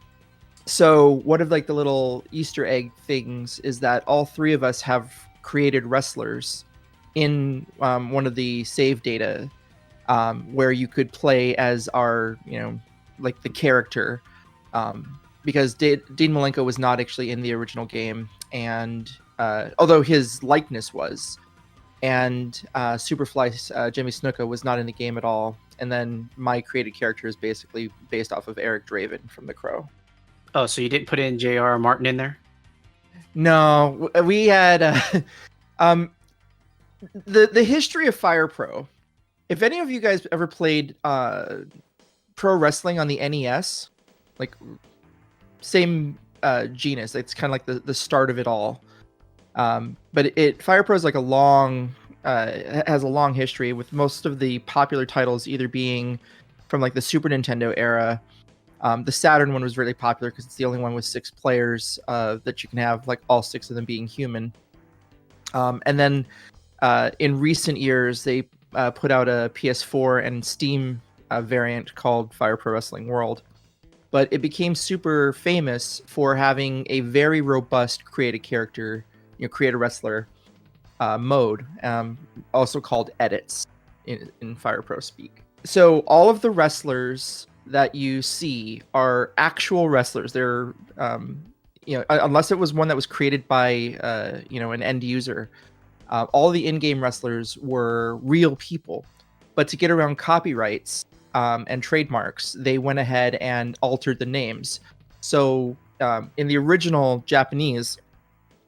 So one of like the little Easter egg things is that all three of us have created wrestlers in one of the save data where you could play as our, like the character, because Dean Malenko was not actually in the original game, and although his likeness was, and Superfly's Jimmy Snuka was not in the game at all. And then my created character is basically based off of Eric Draven from The Crow. Oh, so you didn't put in J.R. Martin in there? No, we had the history of Fire Pro. If any of you guys ever played pro wrestling on the NES, like same genus, it's kind of like the start of it all. But Fire Pro is like has a long history, with most of the popular titles either being from like the Super Nintendo era. The Saturn one was really popular because it's the only one with 6 players that you can have, like all 6 of them being human. And then in recent years, they put out a PS4 and Steam variant called Fire Pro Wrestling World. But it became super famous for having a very robust create a character, create a wrestler mode, also called edits in Fire Pro speak. So all of the wrestlers that you see are actual wrestlers. They're, unless it was one that was created by, an end user, all the in-game wrestlers were real people. But to get around copyrights and trademarks, they went ahead and altered the names. So in the original Japanese,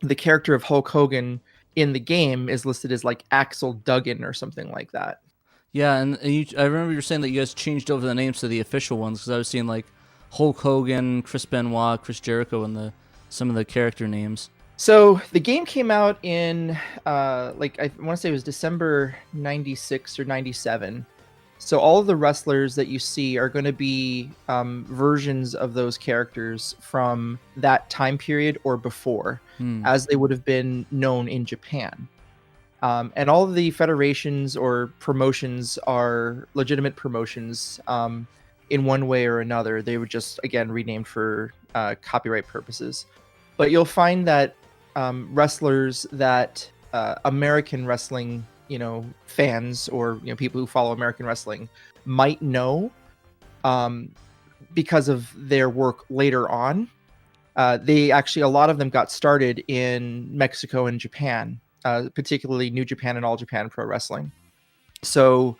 the character of Hulk Hogan in the game is listed as like Axel Duggan or something like that. Yeah, and I remember you were saying that you guys changed over the names to the official ones, because I was seeing like Hulk Hogan, Chris Benoit, Chris Jericho, and some of the character names. So the game came out in I want to say it was December 96 or 97. So all of the wrestlers that you see are going to be versions of those characters from that time period or before, as they would have been known in Japan. And all of the federations or promotions are legitimate promotions in one way or another. They were just, again, renamed for copyright purposes. But you'll find that wrestlers that American wrestling, fans or people who follow American wrestling might know because of their work later on. They actually, a lot of them got started in Mexico and Japan. Particularly New Japan and All Japan Pro Wrestling. So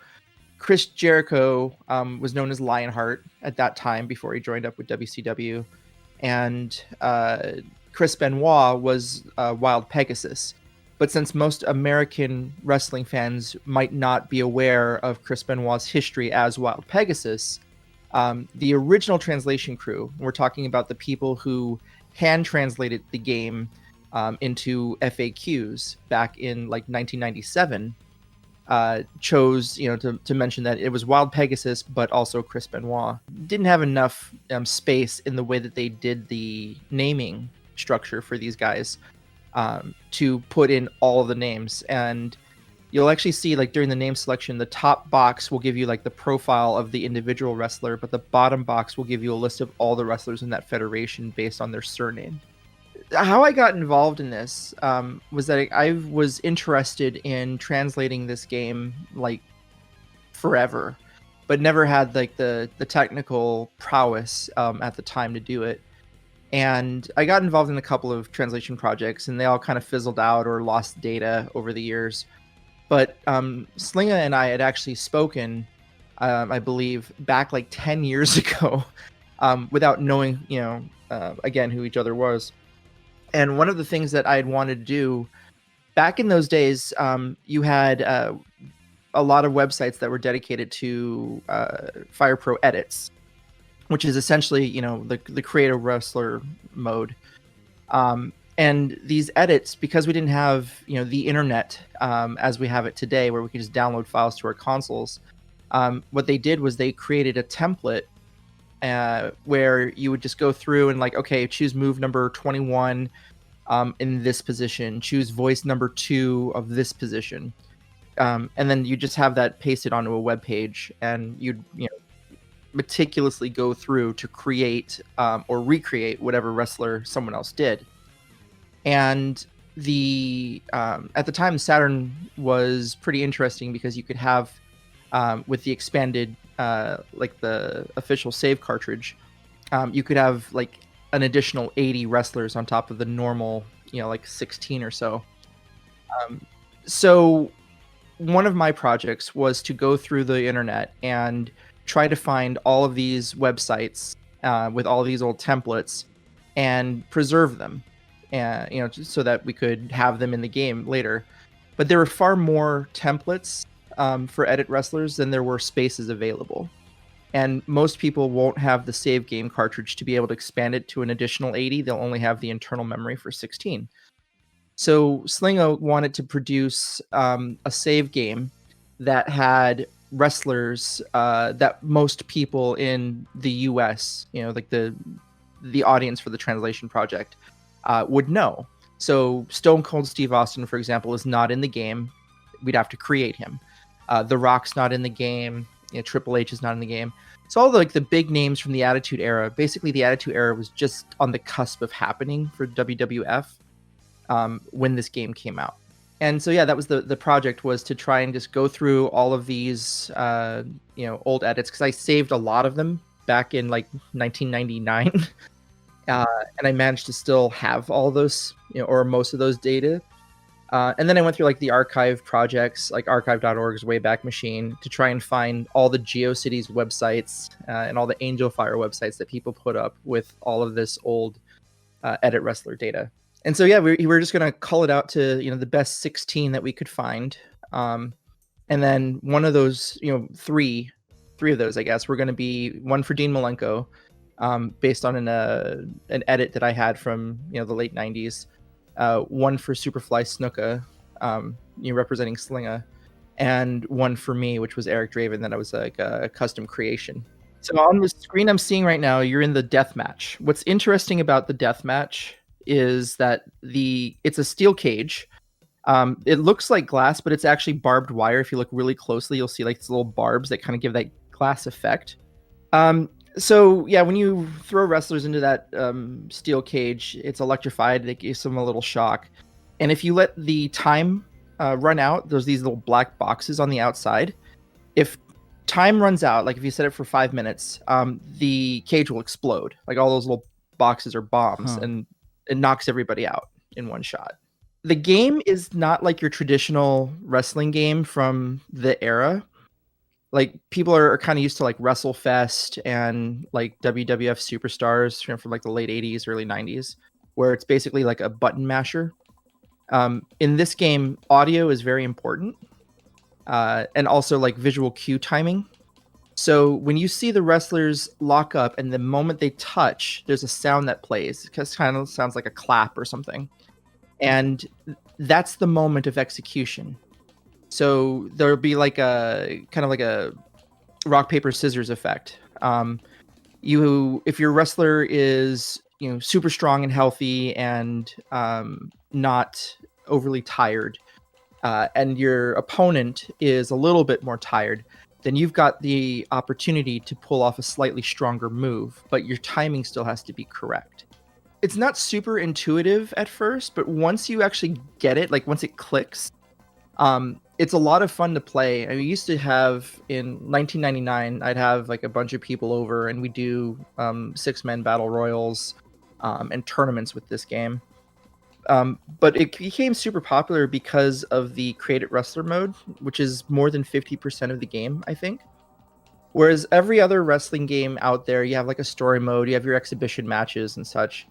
Chris Jericho was known as Lionheart at that time before he joined up with WCW. And Chris Benoit was Wild Pegasus. But since most American wrestling fans might not be aware of Chris Benoit's history as Wild Pegasus, the original translation crew, we're talking about the people who hand translated the game into FAQs back in like 1997, chose to mention that it was Wild Pegasus, but also Chris Benoit. Didn't have enough space in the way that they did the naming structure for these guys to put in all of the names. And you'll actually see, like, during the name selection, the top box will give you like the profile of the individual wrestler, but the bottom box will give you a list of all the wrestlers in that federation based on their surname. How I got involved in this was that I was interested in translating this game like forever, but never had like the technical prowess at the time to do it. And I got involved in a couple of translation projects, and they all kind of fizzled out or lost data over the years. But Slinga and I had actually spoken, I believe, back like 10 years ago, without knowing, again, who each other was. And one of the things that I had wanted to do back in those days, you had a lot of websites that were dedicated to Fire Pro edits, which is essentially, the creative wrestler mode. And these edits, because we didn't have, the internet as we have it today, where we could just download files to our consoles, what they did was they created a template where you would just go through and like, okay, choose move number 21 in this position, choose voice number 2 of this position. And then you just have that pasted onto a web page, and you'd meticulously go through to create or recreate whatever wrestler someone else did. And the at the time, Saturn was pretty interesting because you could have with the expanded like the official save cartridge, you could have like an additional 80 wrestlers on top of the normal, like 16 or so. So one of my projects was to go through the internet and try to find all of these websites with all of these old templates and preserve them, and just so that we could have them in the game later. But there were far more templates for edit wrestlers than there were spaces available, and most people won't have the save game cartridge to be able to expand it to an additional 80. They'll only have the internal memory for 16. So Slingo wanted to produce a save game that had wrestlers that most people in the US, like the audience for the translation project, would know. So Stone Cold Steve Austin, for example, is not in the game. We'd have to create him. The Rock's not in the game. Triple H is not in the game. So all the big names from the Attitude Era, basically the Attitude Era was just on the cusp of happening for WWF when this game came out. And so, yeah, that was the project, was to try and just go through all of these, old edits, because I saved a lot of them back in like 1999. And I managed to still have all those, or most of those data. And then I went through like the archive projects, like archive.org's Wayback Machine, to try and find all the GeoCities websites and all the Angel Fire websites that people put up with all of this old edit wrestler data. And so, yeah, we were just going to call it out to, the best 16 that we could find. And then one of those, three of those, I guess, were going to be one for Dean Malenko, based on an edit that I had from, the late 90s. One for Superfly Snuka, representing Slinga, and one for me, which was Eric Draven, that I was like a custom creation. So on the screen I'm seeing right now, you're in the death match. What's interesting about the death match is that it's a steel cage. It looks like glass, but it's actually barbed wire. If you look really closely, you'll see like these little barbs that kind of give that glass effect. So yeah, when you throw wrestlers into that steel cage, it's electrified. It gives them a little shock. And if you let the time run out, there's these little black boxes on the outside. If time runs out, like if you set it for 5 minutes, the cage will explode. Like all those little boxes are bombs, and it knocks everybody out in one shot. The game is not like your traditional wrestling game from the era. Like people are kind of used to like WrestleFest and like WWF Superstars from like the late 80s, early 90s, where it's basically like a button masher. In this game, audio is very important, and also like visual cue timing. So when you see the wrestlers lock up and the moment they touch, there's a sound that plays. It kind of sounds like a clap or something. And that's the moment of execution. So there'll be like a kind of like a rock, paper, scissors effect. If your wrestler is, super strong and healthy and not overly tired, and your opponent is a little bit more tired, then you've got the opportunity to pull off a slightly stronger move, but your timing still has to be correct. It's not super intuitive at first, but once you actually get it, like once it clicks, it's a lot of fun to play. I used to have, in 1999, I'd have like a bunch of people over and we do 6-man battle royals and tournaments with this game. But it became super popular because of the Create It Wrestler mode, which is more than 50% of the game, I think. Whereas every other wrestling game out there, you have like a story mode, you have your exhibition matches and such.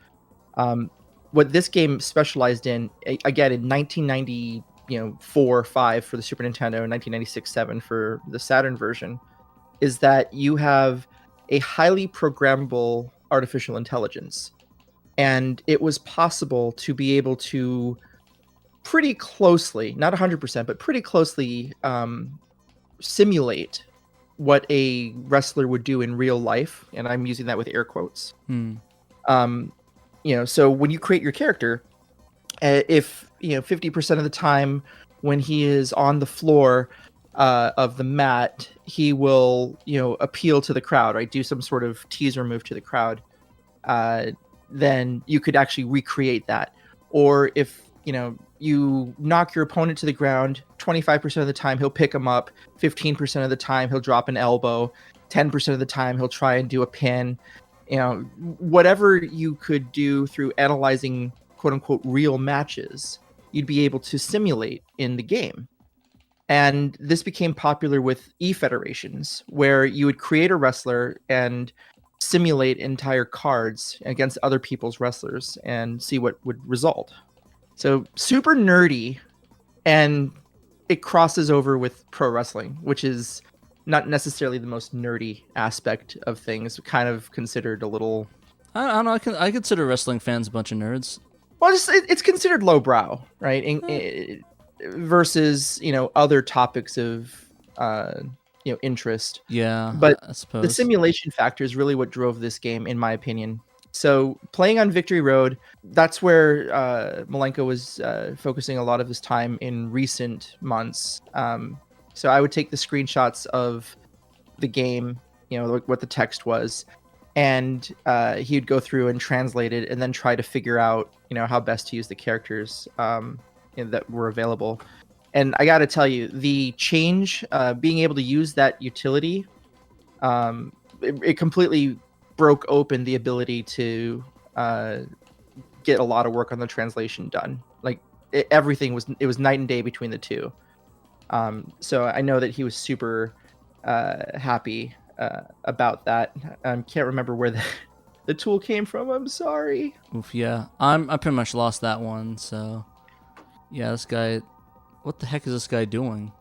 What this game specialized in, again, in 1994, 5 for the Super Nintendo, and 1996, 7 for the Saturn version, is that you have a highly programmable artificial intelligence. And it was possible to be able to pretty closely, not 100%, but pretty closely simulate what a wrestler would do in real life. And I'm using that with air quotes. So when you create your character, if 50% of the time when he is on the floor of the mat, he will appeal to the crowd, right? Do some sort of teaser move to the crowd. Then you could actually recreate that. Or if you knock your opponent to the ground, 25% of the time he'll pick him up, 15% of the time he'll drop an elbow, 10% of the time he'll try and do a pin. Whatever you could do through analyzing quote unquote real matches, you'd be able to simulate in the game. And this became popular with e-federations, where you would create a wrestler and simulate entire cards against other people's wrestlers and see what would result. So super nerdy, and it crosses over with pro wrestling, which is not necessarily the most nerdy aspect of things, kind of considered a little... I don't know, I consider wrestling fans a bunch of nerds. Well, it's considered lowbrow, right? Versus, other topics of, interest. Yeah, but I suppose. The simulation factor is really what drove this game, in my opinion. So playing on Victory Road, that's where Malenko was focusing a lot of his time in recent months. So I would take the screenshots of the game, what the text was, and he would go through and translate it and then try to figure out, how best to use the characters that were available. And I got to tell you, the change, being able to use that utility, it completely broke open the ability to get a lot of work on the translation done. Like everything was night and day between the two. So I know that he was super happy about that. Can't remember where the tool came from. I'm sorry. Oof, yeah. I pretty much lost that one. So yeah, this guy. What the heck is this guy doing?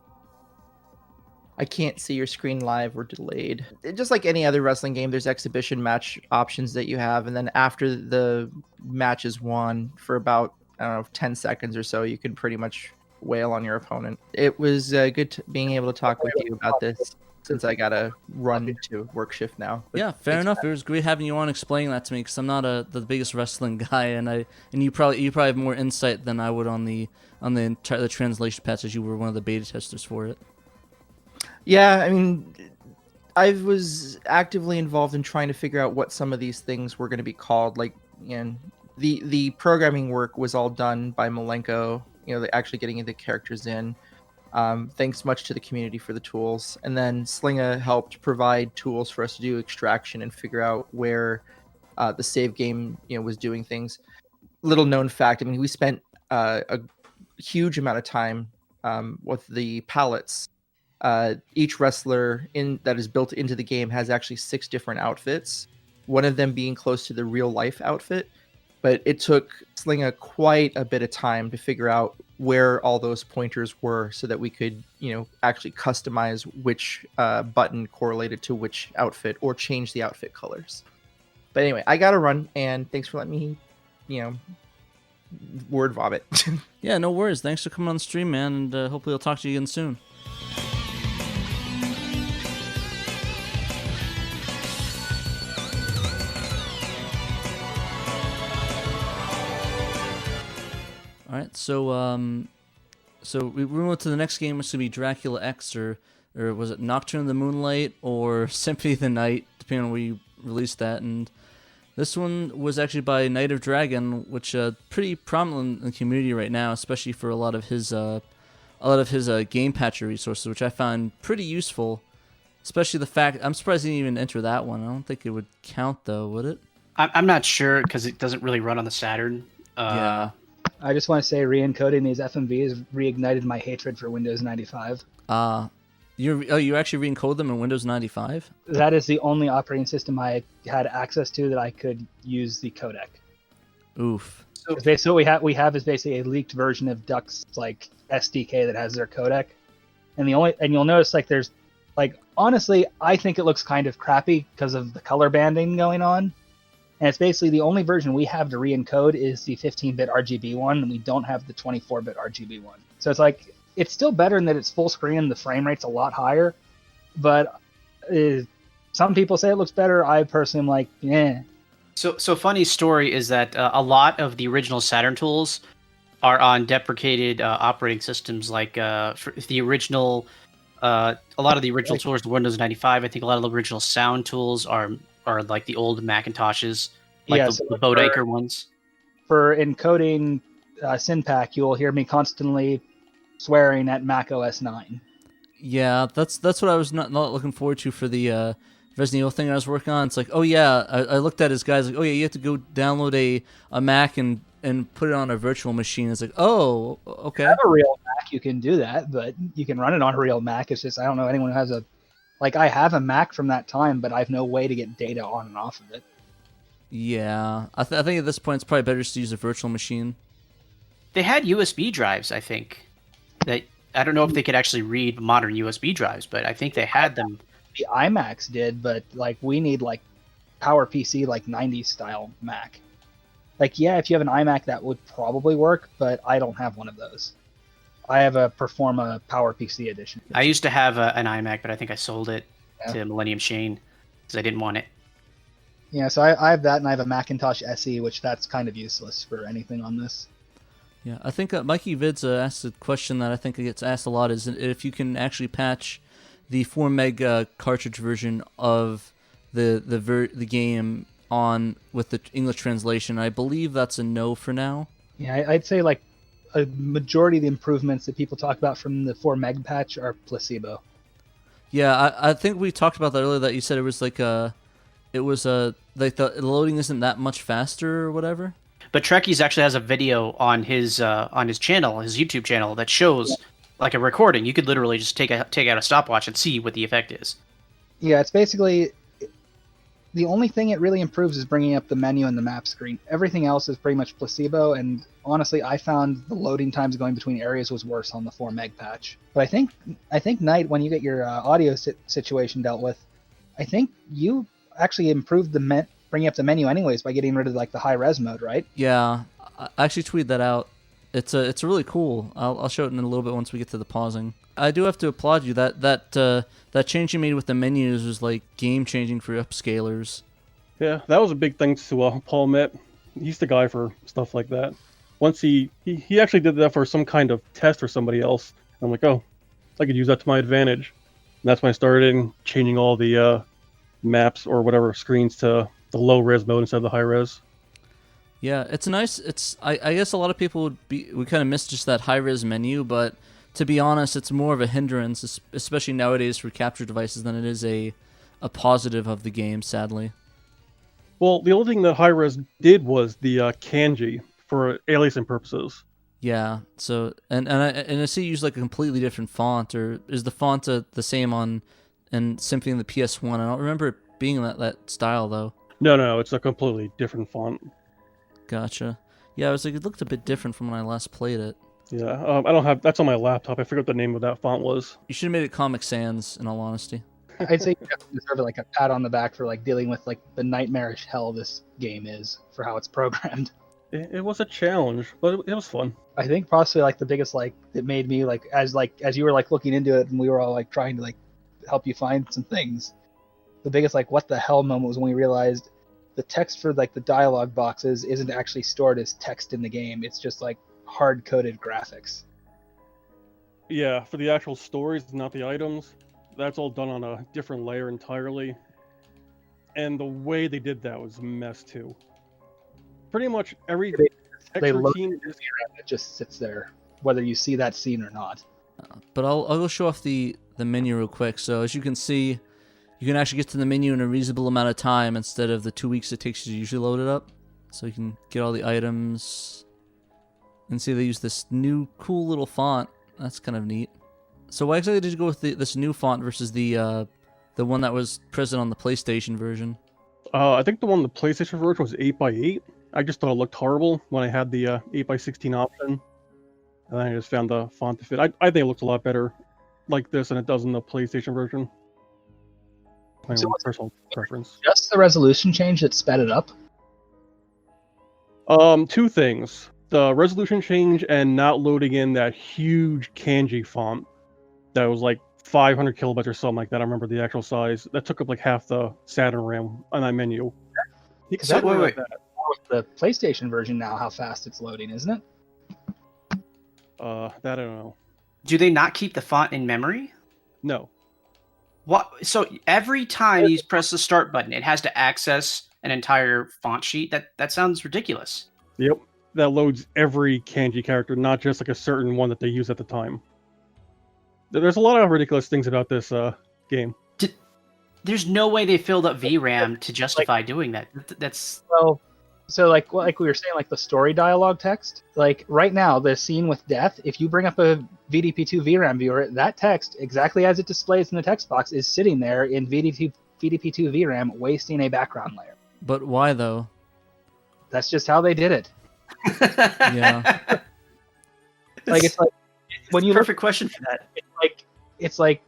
I can't see your screen live or delayed. Just like any other wrestling game, there's exhibition match options that you have, and then after the match is won, for about 10 seconds or so, you can pretty much wail on your opponent. It was good being able to talk with you about this, since I gotta run to work shift now. But yeah, fair enough. It was great having you on explaining that to me, because I'm not the biggest wrestling guy, and you probably have more insight than I would on the translation patch, as you were one of the beta testers for it. Yeah, I mean, I was actively involved in trying to figure out what some of these things were going to be called. Like, the programming work was all done by Malenko. Actually getting the characters in. Thanks much to the community for the tools. And then Slinga helped provide tools for us to do extraction and figure out where the save game was doing things. Little known fact, I mean, we spent a huge amount of time with the palettes. Each wrestler that is built into the game has actually 6 different outfits, one of them being close to the real life outfit. But it took Slinga quite a bit of time to figure out where all those pointers were, so that we could, actually customize which button correlated to which outfit, or change the outfit colors. But anyway, I gotta run, and thanks for letting me, word vomit. Yeah, no worries. Thanks for coming on the stream, man, and hopefully I'll talk to you again soon. All right, so we move to the next game, which is gonna be Dracula X, or was it Nocturne of the Moonlight, or Symphony of the Night, depending on where you released that. And this one was actually by Night of Dragon, which pretty prominent in the community right now, especially for a lot of his game patcher resources, which I found pretty useful. Especially the fact, I'm surprised he didn't even enter that one. I don't think it would count though, would it? I'm not sure, because it doesn't really run on the Saturn. Yeah. I just want to say re-encoding these FMVs reignited my hatred for Windows 95. You actually re-encode them in Windows 95? That is the only operating system I had access to that I could use the codec. Oof. So, Basically, what we have is basically a leaked version of Duck's like SDK that has their codec, and you'll notice like there's like honestly I think it looks kind of crappy because of the color banding going on, and it's basically the only version we have to re-encode is the 15-bit RGB one, and we don't have the 24-bit RGB one. So it's like it's still better in that it's full screen, the frame rate's a lot higher, but some people say it looks better. I personally am like, yeah. So funny story is that a lot of the original Saturn tools are on deprecated operating systems, like for the original. A lot of the original tools are Windows 95. I think a lot of the original sound tools are like the old Macintoshes, like the Bodecker ones. For encoding Synpack, you'll hear me constantly swearing at Mac OS 9. Yeah, that's what I was not looking forward to for the Resident Evil thing I was working on. It's like, oh yeah, I looked at his guys like, oh yeah, you have to go download a Mac and put it on a virtual machine. It's like, oh, okay. If you have a real Mac, you can do that, but you can run it on a real Mac. It's just I don't know anyone who has I have a Mac from that time, but I have no way to get data on and off of it. Yeah, I think at this point it's probably better just to use a virtual machine. They had USB drives, I think. That I don't know if they could actually read modern USB drives, but I think they had them. The iMacs did, but like we need like PowerPC like 90s style Mac. Like yeah, if you have an iMac that would probably work, but I don't have one of those. I have a Performa PowerPC edition. I used to have an iMac, but I think I sold it to Millennium Shane because I didn't want it. Yeah, so I have that, and I have a Macintosh SE, which that's kind of useless for anything on this. Yeah, I think Mikey Vids asked a question that I think gets asked a lot: is if you can actually patch the 4 meg cartridge version of the game on with the English translation. I believe that's a no for now. Yeah, I'd say like a majority of the improvements that people talk about from the 4 meg patch are placebo. Yeah, I think we talked about that earlier. That you said it was like like the loading isn't that much faster or whatever. But Trekkies actually has a video on his channel, his YouTube channel, that shows like a recording. You could literally just take out a stopwatch and see what the effect is. Yeah, it's basically the only thing it really improves is bringing up the menu and the map screen. Everything else is pretty much placebo, and honestly, I found the loading times going between areas was worse on the 4 meg patch. But I think Knight, when you get your audio situation dealt with, I think you actually improved bringing up the menu anyways by getting rid of like the high res mode, right? Yeah, I actually tweeted that out. It's really cool. I'll show it in a little bit once we get to the pausing. I do have to applaud you. That change you made with the menus was like game changing for upscalers. Yeah, that was a big thanks to Paul Mitt. He's the guy for stuff like that. Once he actually did that for some kind of test for somebody else. I'm like, oh, I could use that to my advantage. And that's when I started changing all the maps or whatever screens to the low res mode instead of the high res. Yeah, it's nice. I guess a lot of people would kind of miss just that high res menu, but to be honest, it's more of a hindrance, especially nowadays for capture devices, than it is a positive of the game. Sadly. Well, the only thing that high res did was the kanji for aliasing purposes. Yeah. So and I see you use like a completely different font, or is the font the same on Symphony and the PS1? I don't remember it being that style though. No, it's a completely different font. Gotcha. Yeah, I was like, it looked a bit different from when I last played it. Yeah, I don't have that's on my laptop. I forget what the name of that font was. You should have made it Comic Sans, in all honesty. I'd say you deserve like a pat on the back for like dealing with like the nightmarish hell this game is for how it's programmed. It was a challenge, but it was fun. I think possibly like the biggest like that made me like as you were like looking into it and we were all like trying to like help you find some things. The biggest like what the hell moment was when we realized the text for like the dialogue boxes isn't actually stored as text in the game. It's just like hard-coded graphics. Yeah, for the actual stories, not the items. That's all done on a different layer entirely. And the way they did that was a mess too. Pretty much every they load scene it just sits there, whether you see that scene or not. But I'll go show off the menu real quick. So as you can see, you can actually get to the menu in a reasonable amount of time instead of the 2 weeks it takes you to usually load it up. So you can get all the items. And see, they use this new cool little font. That's kind of neat. So why exactly did you go with this new font versus the one that was present on the PlayStation version? I think the one on the PlayStation version was 8x8. I just thought it looked horrible when I had the 8x16 option. And then I just found the font to fit. I think it looks a lot better like this than it does in the PlayStation version. My So own what's- personal preference. Just the resolution change that sped it up. Two things. The resolution change and not loading in that huge kanji font that was like 500 kilobytes or something like that. I remember the actual size. That took up like half the Saturn RAM on that menu. So wait. With the PlayStation version now, how fast it's loading, isn't it? That I don't know. Do they not keep the font in memory? No. What? So every time you press the start button, it has to access an entire font sheet. That sounds ridiculous. Yep. That loads every kanji character, not just like a certain one that they use at the time. There's a lot of ridiculous things about this game. There's no way they filled up VRAM to justify doing that. That's Well, so like we were saying, like the story dialogue text, like right now, the scene with death, if you bring up a VDP2 VRAM viewer, that text, exactly as it displays in the text box, is sitting there in VDP2 VRAM, wasting a background layer. But why though? That's just how they did it. Yeah. Like it's like when you look, perfect question for that. it's like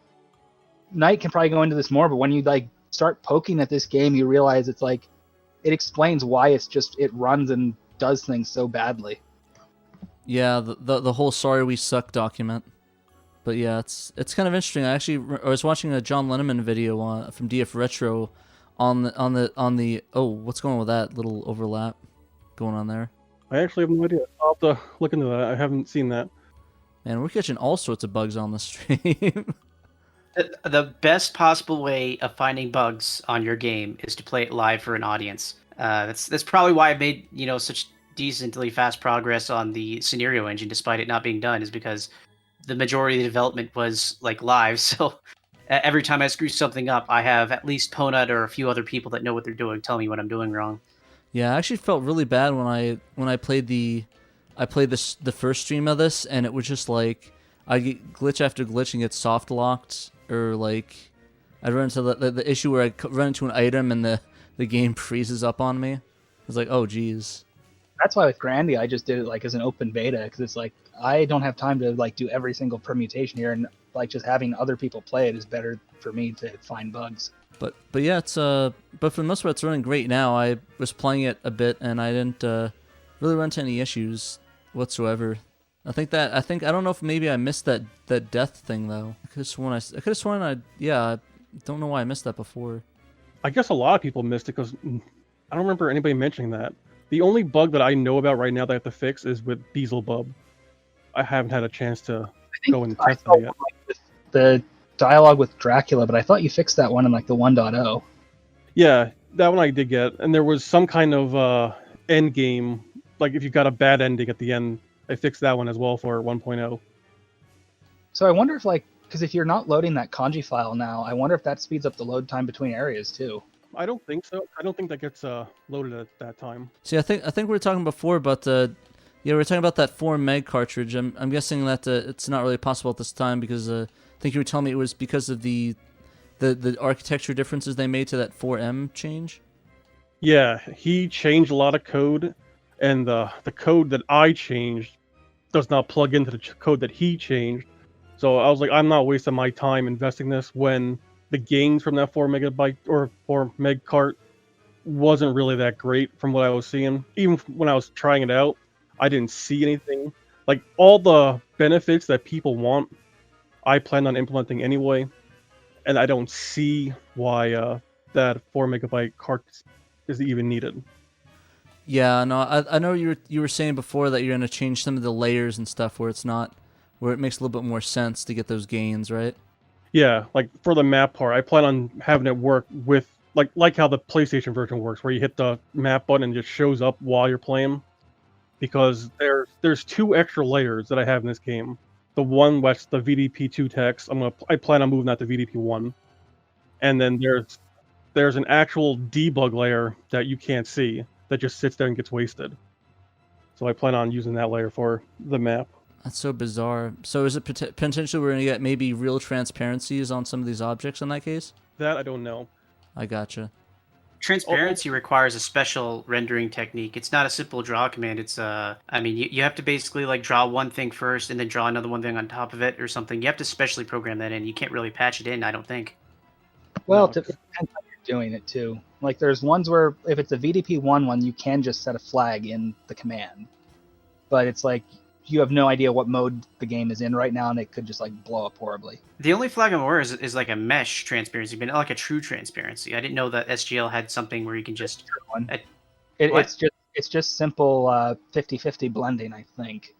Knight can probably go into this more, but when you like start poking at this game, you realize it's like it explains why it runs and does things so badly. Yeah, the whole "sorry we suck" document. But yeah, it's kind of interesting. I was watching a John Lennon video from DF Retro on the what's going on with that little overlap going on there? I actually have no idea. I'll have to look into that. I haven't seen that. Man, we're catching all sorts of bugs on the stream. The best possible way of finding bugs on your game is to play it live for an audience. That's probably why I made such decently fast progress on the scenario engine, despite it not being done, is because the majority of the development was like live. So every time I screw something up, I have at least Ponut or a few other people that know what they're doing tell me what I'm doing wrong. Yeah, I actually felt really bad when I played the first stream of this, and it was just like I get glitch after glitch and get soft locked, or like I'd run into the issue where I run into an item and the game freezes up on me. It's like, oh geez. That's why with Grandia, I just did it like as an open beta, because it's like I don't have time to like do every single permutation here, and like just having other people play it is better for me to find bugs. But yeah, it's but for the most part it's running great now. I was playing it a bit and I didn't really run into any issues whatsoever. I don't know if maybe I missed that death thing though. I could have sworn I don't know why I missed that before. I guess a lot of people missed it because I don't remember anybody mentioning that. The only bug that I know about right now that I have to fix is with Beelzebub. I haven't had a chance to go and test that yet. Like, the dialogue with Dracula, but I thought you fixed that one in like the 1.0. Yeah, that one I did get, and there was some kind of end game, like if you got a bad ending at the end, I fixed that one as well for 1.0. So I wonder if because if you're not loading that kanji file now, I wonder if that speeds up the load time between areas too. I don't think so. I don't think that gets loaded at that time. See, I think we were talking before about we were talking about that 4 meg cartridge. I'm guessing that it's not really possible at this time because I think you were telling me it was because of the architecture differences they made to that 4M change. Yeah, he changed a lot of code, and the code that I changed does not plug into the code that he changed. So I was like, I'm not wasting my time investing this when the gains from that 4 megabyte or 4 meg cart wasn't really that great from what I was seeing. Even when I was trying it out, I didn't see anything. Like all the benefits that people want, I plan on implementing anyway, and I don't see why that 4 megabyte cart is even needed. Yeah, no, I know you were saying before that you're gonna change some of the layers and stuff where it makes a little bit more sense to get those gains, right? Yeah, like for the map part, I plan on having it work with like how the PlayStation version works, where you hit the map button and it just shows up while you're playing. Because there's 2 extra layers that I have in this game. The one that's the VDP2 text, I plan on moving that to VDP1, and then there's an actual debug layer that you can't see that just sits there and gets wasted. So I plan on using that layer for the map. That's so bizarre. So is it potentially we're going to get maybe real transparencies on some of these objects in that case? That I don't know. I gotcha. Transparency requires a special rendering technique. It's not a simple draw command. It's I mean, you have to basically like draw one thing first and then draw another one thing on top of it or something. You have to specially program that in. You can't really patch it in, I don't think. Well, No. it depends how you're doing it too. Like there's ones where if it's a VDP1 one, you can just set a flag in the command, but it's like you have no idea what mode the game is in right now, and it could just like blow up horribly. The only flag I'm aware is like a mesh transparency, but not like a true transparency. I didn't know that SGL had something where you can just. One. What? It's just simple 50-50 blending, I think.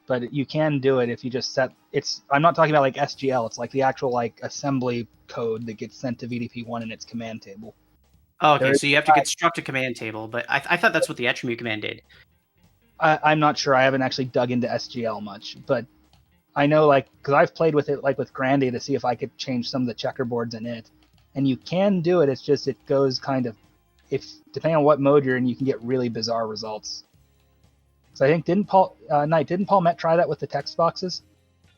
But you can do it if you just set it's. I'm not talking about like SGL. It's like the actual like assembly code that gets sent to VDP1 in its command table. Oh, okay, There so you have to construct a command table, but I thought that's what the attribute command did. I'm not sure. I haven't actually dug into SGL much, but I know like because I've played with it like with Grandia to see if I could change some of the checkerboards in it, and you can do it. It's just it goes kind of if depending on what mode you're in, you can get really bizarre results. So I think didn't Paul Met try that with the text boxes?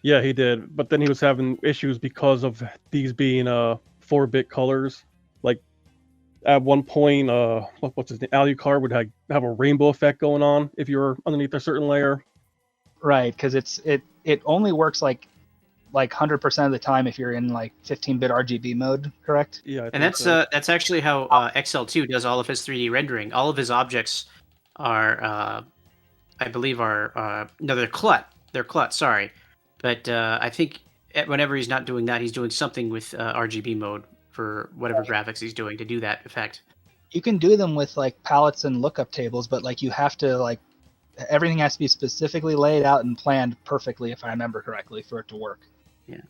Yeah, he did, but then he was having issues because of these being 4-bit colors. Like at one point, what's his name? Alucard would have a rainbow effect going on if you were underneath a certain layer. Right, because it only works like 100% of the time if you're in like 15-bit RGB mode, correct? Yeah, And that's actually how XL2 does all of his 3D rendering. All of his objects are, I believe, no, they're CLUT. They're CLUT. Sorry, but I think whenever he's not doing that, he's doing something with RGB mode for whatever graphics he's doing to do that effect. You can do them with like palettes and lookup tables, but like you have to like everything has to be specifically laid out and planned perfectly, if I remember correctly, for it to work. Yeah.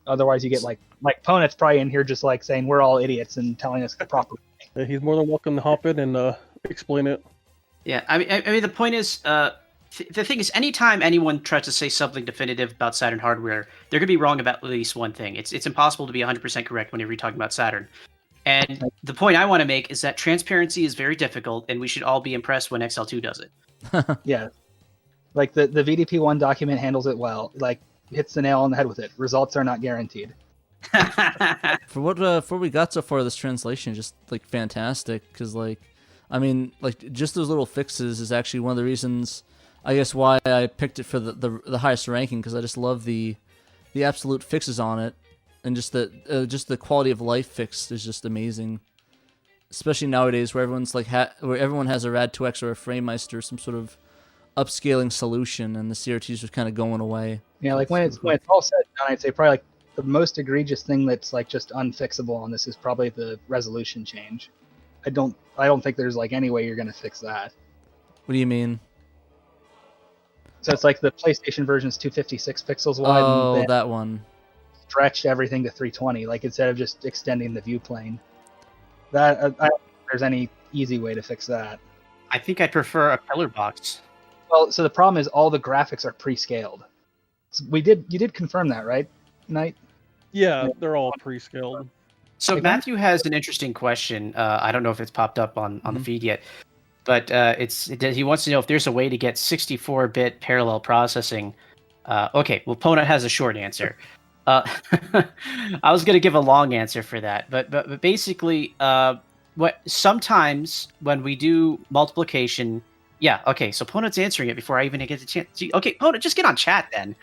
Otherwise, you get like Ponet's probably in here just like saying we're all idiots and telling us the proper way. Yeah, he's more than welcome to hop in and explain it. Yeah, I mean, the point is, the thing is, anytime anyone tries to say something definitive about Saturn hardware, they're going to be wrong about at least one thing. It's impossible to be 100% correct whenever you're talking about Saturn. And the point I want to make is that transparency is very difficult, and we should all be impressed when XL2 does it. Yeah. Like the VDP1 document handles it well. Like hits the nail on the head with it. Results are not guaranteed. For what we got so far, this translation is just like fantastic. Because like, I mean, like just those little fixes is actually one of the reasons, I guess, why I picked it for the highest ranking. Because I just love the absolute fixes on it, and just the quality of life fix is just amazing. Especially nowadays, where everyone's like where everyone has a Rad2X or a FrameMeister, some sort of upscaling solution, and the CRTs are kind of going away. Yeah, like when it's all said and done, I'd say probably like the most egregious thing that's like just unfixable on this is probably the resolution change. I don't think there's like any way you're gonna fix that. What do you mean? So it's like the PlayStation version is 256 pixels wide. Oh, and that one. stretched everything to 320, like instead of just extending the view plane. That I don't think there's any easy way to fix that. I think I'd prefer a color box. Well, so the problem is all the graphics are pre-scaled. So you did confirm that, right, Knight? Yeah, they're all pre-scaled. So Okay. Matthew has an interesting question. I don't know if it's popped up on the feed yet, but he wants to know if there's a way to get 64-bit parallel processing. Okay, well, Ponut has a short answer. I was going to give a long answer for that, but basically, sometimes when we do multiplication, yeah, okay, so Ponut's answering it before I even get the chance. Okay, Ponut, just get on chat then.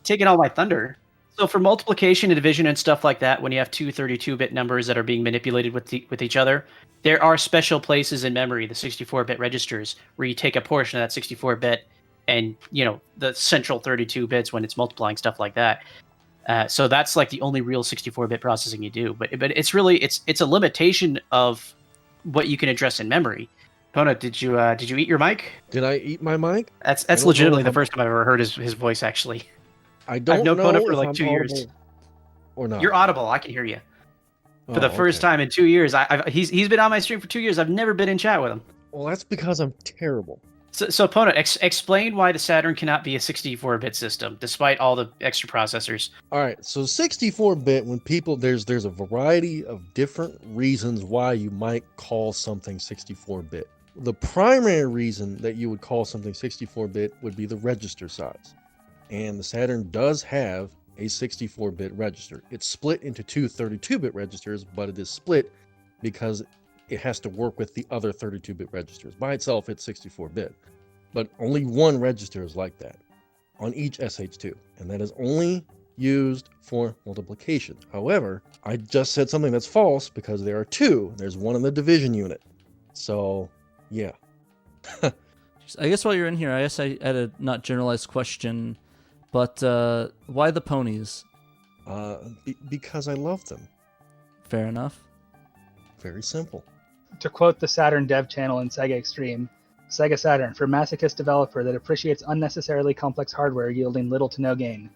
Taking all my thunder. So for multiplication and division and stuff like that, when you have two 32-bit numbers that are being manipulated with each other, there are special places in memory, the 64-bit registers, where you take a portion of that 64-bit and, the central 32 bits when it's multiplying, stuff like that. So that's like the only real 64-bit processing you do. But it's really it's a limitation of what you can address in memory. Ponut, did you eat your mic? Did I eat my mic? That's don't legitimately know the if first time I've ever heard his voice, actually. I don't known know Ponut for if like I'm 2 years. audible or not. You're audible. I can hear you. For the Oh, first okay. time in 2 years. He's been on my stream for 2 years. I've never been in chat with him. Well, that's because I'm terrible. So Ponut, explain why the Saturn cannot be a 64-bit system, despite all the extra processors. All right, so 64-bit, when people there's a variety of different reasons why you might call something 64-bit. The primary reason that you would call something 64-bit would be the register size. And the Saturn does have a 64-bit register. It's split into two 32-bit registers, but it is split because it has to work with the other 32-bit registers. By itself, it's 64-bit. But only one register is like that on each SH2, and that is only used for multiplication. However, I just said something that's false because there are two. There's one in the division unit. So, yeah. I guess while you're in here, I guess I had a not generalized question, but why the ponies? Because I love them. Fair enough. Very simple. To quote the Saturn dev channel in Sega Extreme, Sega Saturn, for masochist developer that appreciates unnecessarily complex hardware yielding little to no gain.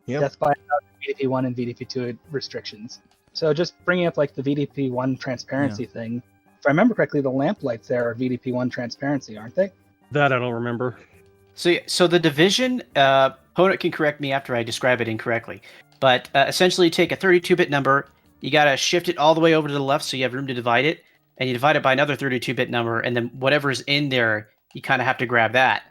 Yep. Death by VDP1 and VDP2 restrictions. So just bringing up like the VDP1 transparency thing, if I remember correctly, the lamp lights there are VDP1 transparency, aren't they? That I don't remember. So the division, opponent can correct me after I describe it incorrectly, but essentially you take a 32-bit number, you got to shift it all the way over to the left so you have room to divide it, and you divide it by another 32-bit number, and then whatever's in there, you kind of have to grab that.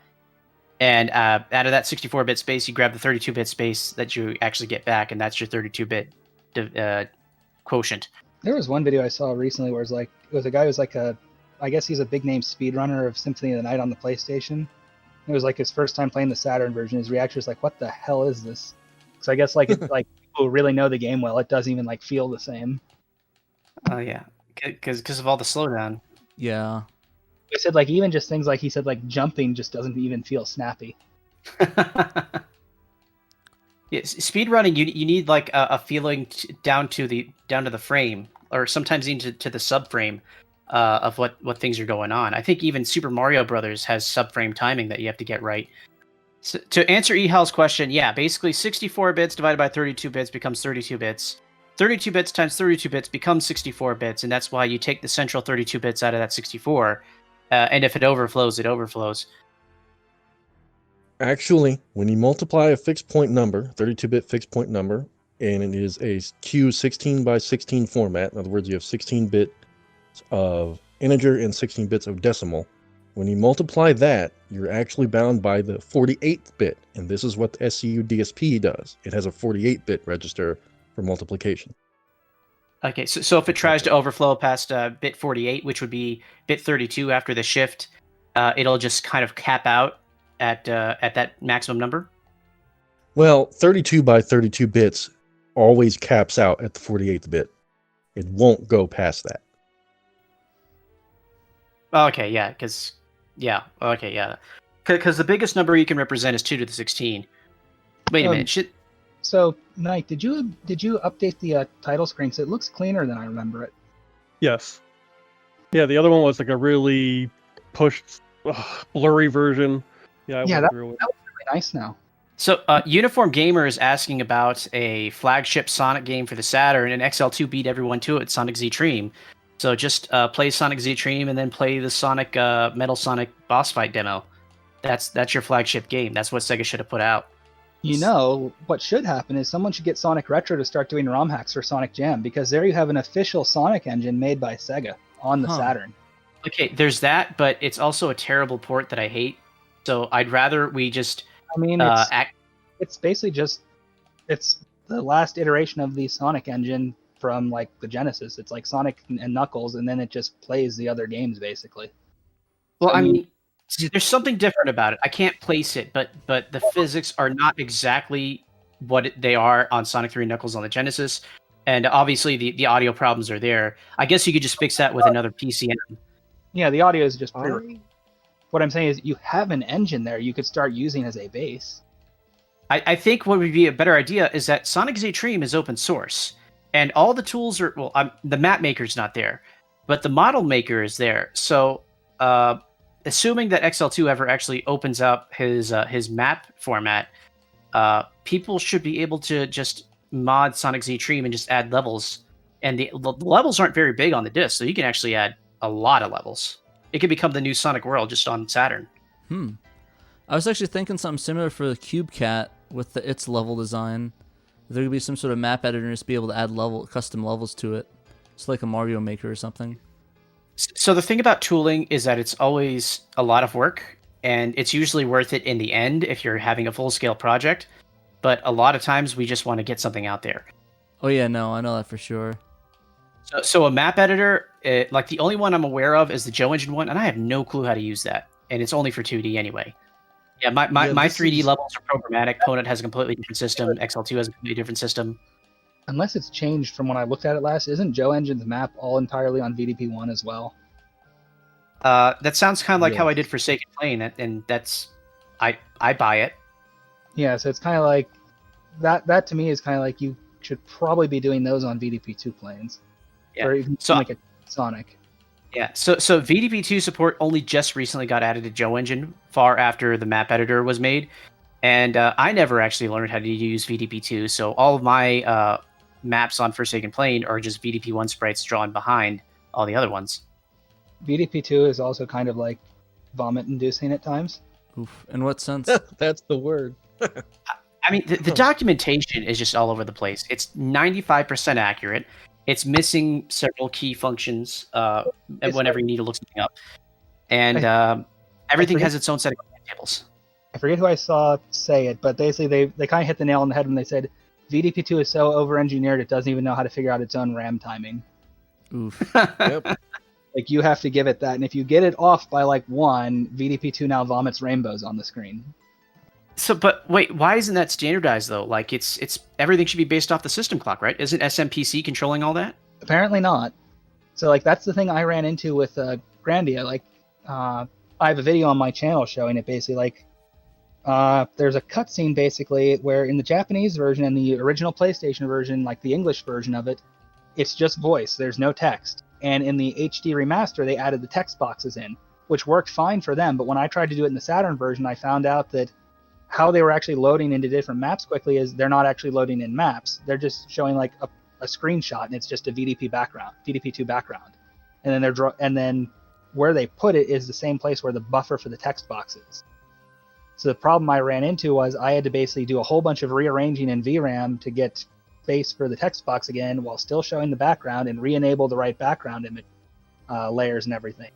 And out of that 64-bit space, you grab the 32-bit space that you actually get back, and that's your 32-bit quotient. There was one video I saw recently where it was a guy who's like I guess he's a big name speedrunner of Symphony of the Night on the PlayStation. It was like his first time playing the Saturn version. His reaction was like, "What the hell is this?" Because I guess like it's like people who really know the game well, it doesn't even like feel the same. Oh yeah, because of all the slowdown. Yeah. He said like even just things like he said like jumping just doesn't even feel snappy. Yeah, speedrunning, you need like a feeling down to the frame, or sometimes even to the subframe of what things are going on. I think even Super Mario Brothers has subframe timing that you have to get right. So, to answer Ehal's question, yeah, basically 64 bits divided by 32 bits becomes 32 bits. 32 bits times 32 bits becomes 64 bits, and that's why you take the central 32 bits out of that 64, and if it overflows, it overflows. Actually, when you multiply a fixed point number, 32-bit fixed point number, and it is a Q16 by 16 format, in other words, you have 16 bits of integer and 16 bits of decimal. When you multiply that, you're actually bound by the 48th bit, and this is what the SCU DSP does. It has a 48-bit register for multiplication. Okay, so if it tries to overflow past bit 48, which would be bit 32 after the shift, it'll just kind of cap out at that maximum number? Well, 32 by 32 bits always caps out at the 48th bit. It won't go past that. Okay, yeah, because the biggest number you can represent is 2 to the 16. Wait a minute, So, Nike, did you update the title screen? So it looks cleaner than I remember it. Yes. Yeah, the other one was like a really pushed, blurry version. Yeah, that looks really nice now. So, Uniform Gamer is asking about a flagship Sonic game for the Saturn, and XL2 beat everyone to it, Sonic Z Dream. So just play Sonic Z Dream and then play the Sonic Metal Sonic boss fight demo. That's your flagship game. That's what Sega should have put out. You know, what should happen is someone should get Sonic Retro to start doing ROM hacks for Sonic Jam, because there you have an official Sonic engine made by Sega on the Saturn. Okay, there's that, but it's also a terrible port that I hate. So I'd rather we just... I mean, it's basically just... It's the last iteration of the Sonic engine from, like, the Genesis. It's like Sonic and Knuckles, and then it just plays the other games, basically. Well, I mean, there's something different about it. I can't place it, but the physics are not exactly what they are on Sonic 3 Knuckles on the Genesis, and obviously the audio problems are there. I guess you could just fix that with another PCM. Yeah, the audio is just... What I'm saying is you have an engine there you could start using as a base. I think what would be a better idea is that Sonic Z Dream is open source, and all the tools are... Well, the map maker's not there, but the model maker is there. So... assuming that XL2 ever actually opens up his map format, people should be able to just mod Sonic Z Dream and just add levels. And the levels aren't very big on the disc, so you can actually add a lot of levels. It could become the new Sonic World just on Saturn. I was actually thinking something similar for the Cube Cat with its level design. There could be some sort of map editor to be able to add custom levels to it. It's like a Mario Maker or something. So the thing about tooling is that it's always a lot of work, and it's usually worth it in the end if you're having a full-scale project. But a lot of times we just want to get something out there. Oh yeah, no, I know that for sure. So a map editor, like the only one I'm aware of is the Joe Engine one, and I have no clue how to use that. And it's only for 2D anyway. Yeah, my Yeah, 3D levels are programmatic. Ponent has a completely different system. XL2 has a completely different system. Unless it's changed from when I looked at it last, isn't Joe Engine's map all entirely on VDP1 as well? That sounds kind of like how I Yes. did for Sega Plane, and that's I buy it. Yeah, so it's kind of like that to me is kind of like you should probably be doing those on VDP2 planes. Yeah. Or even So- like a Sonic. Yeah, so VDP2 support only just recently got added to Joe Engine, far after the map editor was made, and I never actually learned how to use VDP2. So all of my maps on Forsaken Plane are just VDP1 sprites drawn behind all the other ones. VDP2 is also kind of like vomit-inducing at times. Oof. In what sense? That's the word. I mean, the documentation is just all over the place. It's 95% accurate. It's missing several key functions whenever you need to look something up, and everything forget- has its own set of tables. I forget who I saw say it, but basically they kind of hit the nail on the head when they said VDP2 is so over-engineered it doesn't even know how to figure out its own RAM timing. Oof. Yep. Like, you have to give it that, and if you get it off by like 1, VDP2 now vomits rainbows on the screen. So, but wait, why isn't that standardized though? Like, it's everything should be based off the system clock, right? Isn't SMPC controlling all that? Apparently not. So like that's the thing I ran into with Grandia. Like I have a video on my channel showing it basically. Like there's a cutscene basically where in the Japanese version and the original PlayStation version, like the English version of it, it's just voice. There's no text. And in the HD remaster, they added the text boxes in, which worked fine for them. But when I tried to do it in the Saturn version, I found out that how they were actually loading into different maps quickly is they're not actually loading in maps. They're just showing like a screenshot, and it's just a VDP background, VDP2 background, and then and then where they put it is the same place where the buffer for the text box is. So the problem I ran into was I had to basically do a whole bunch of rearranging in VRAM to get space for the text box again, while still showing the background and re-enable the right background image layers and everything.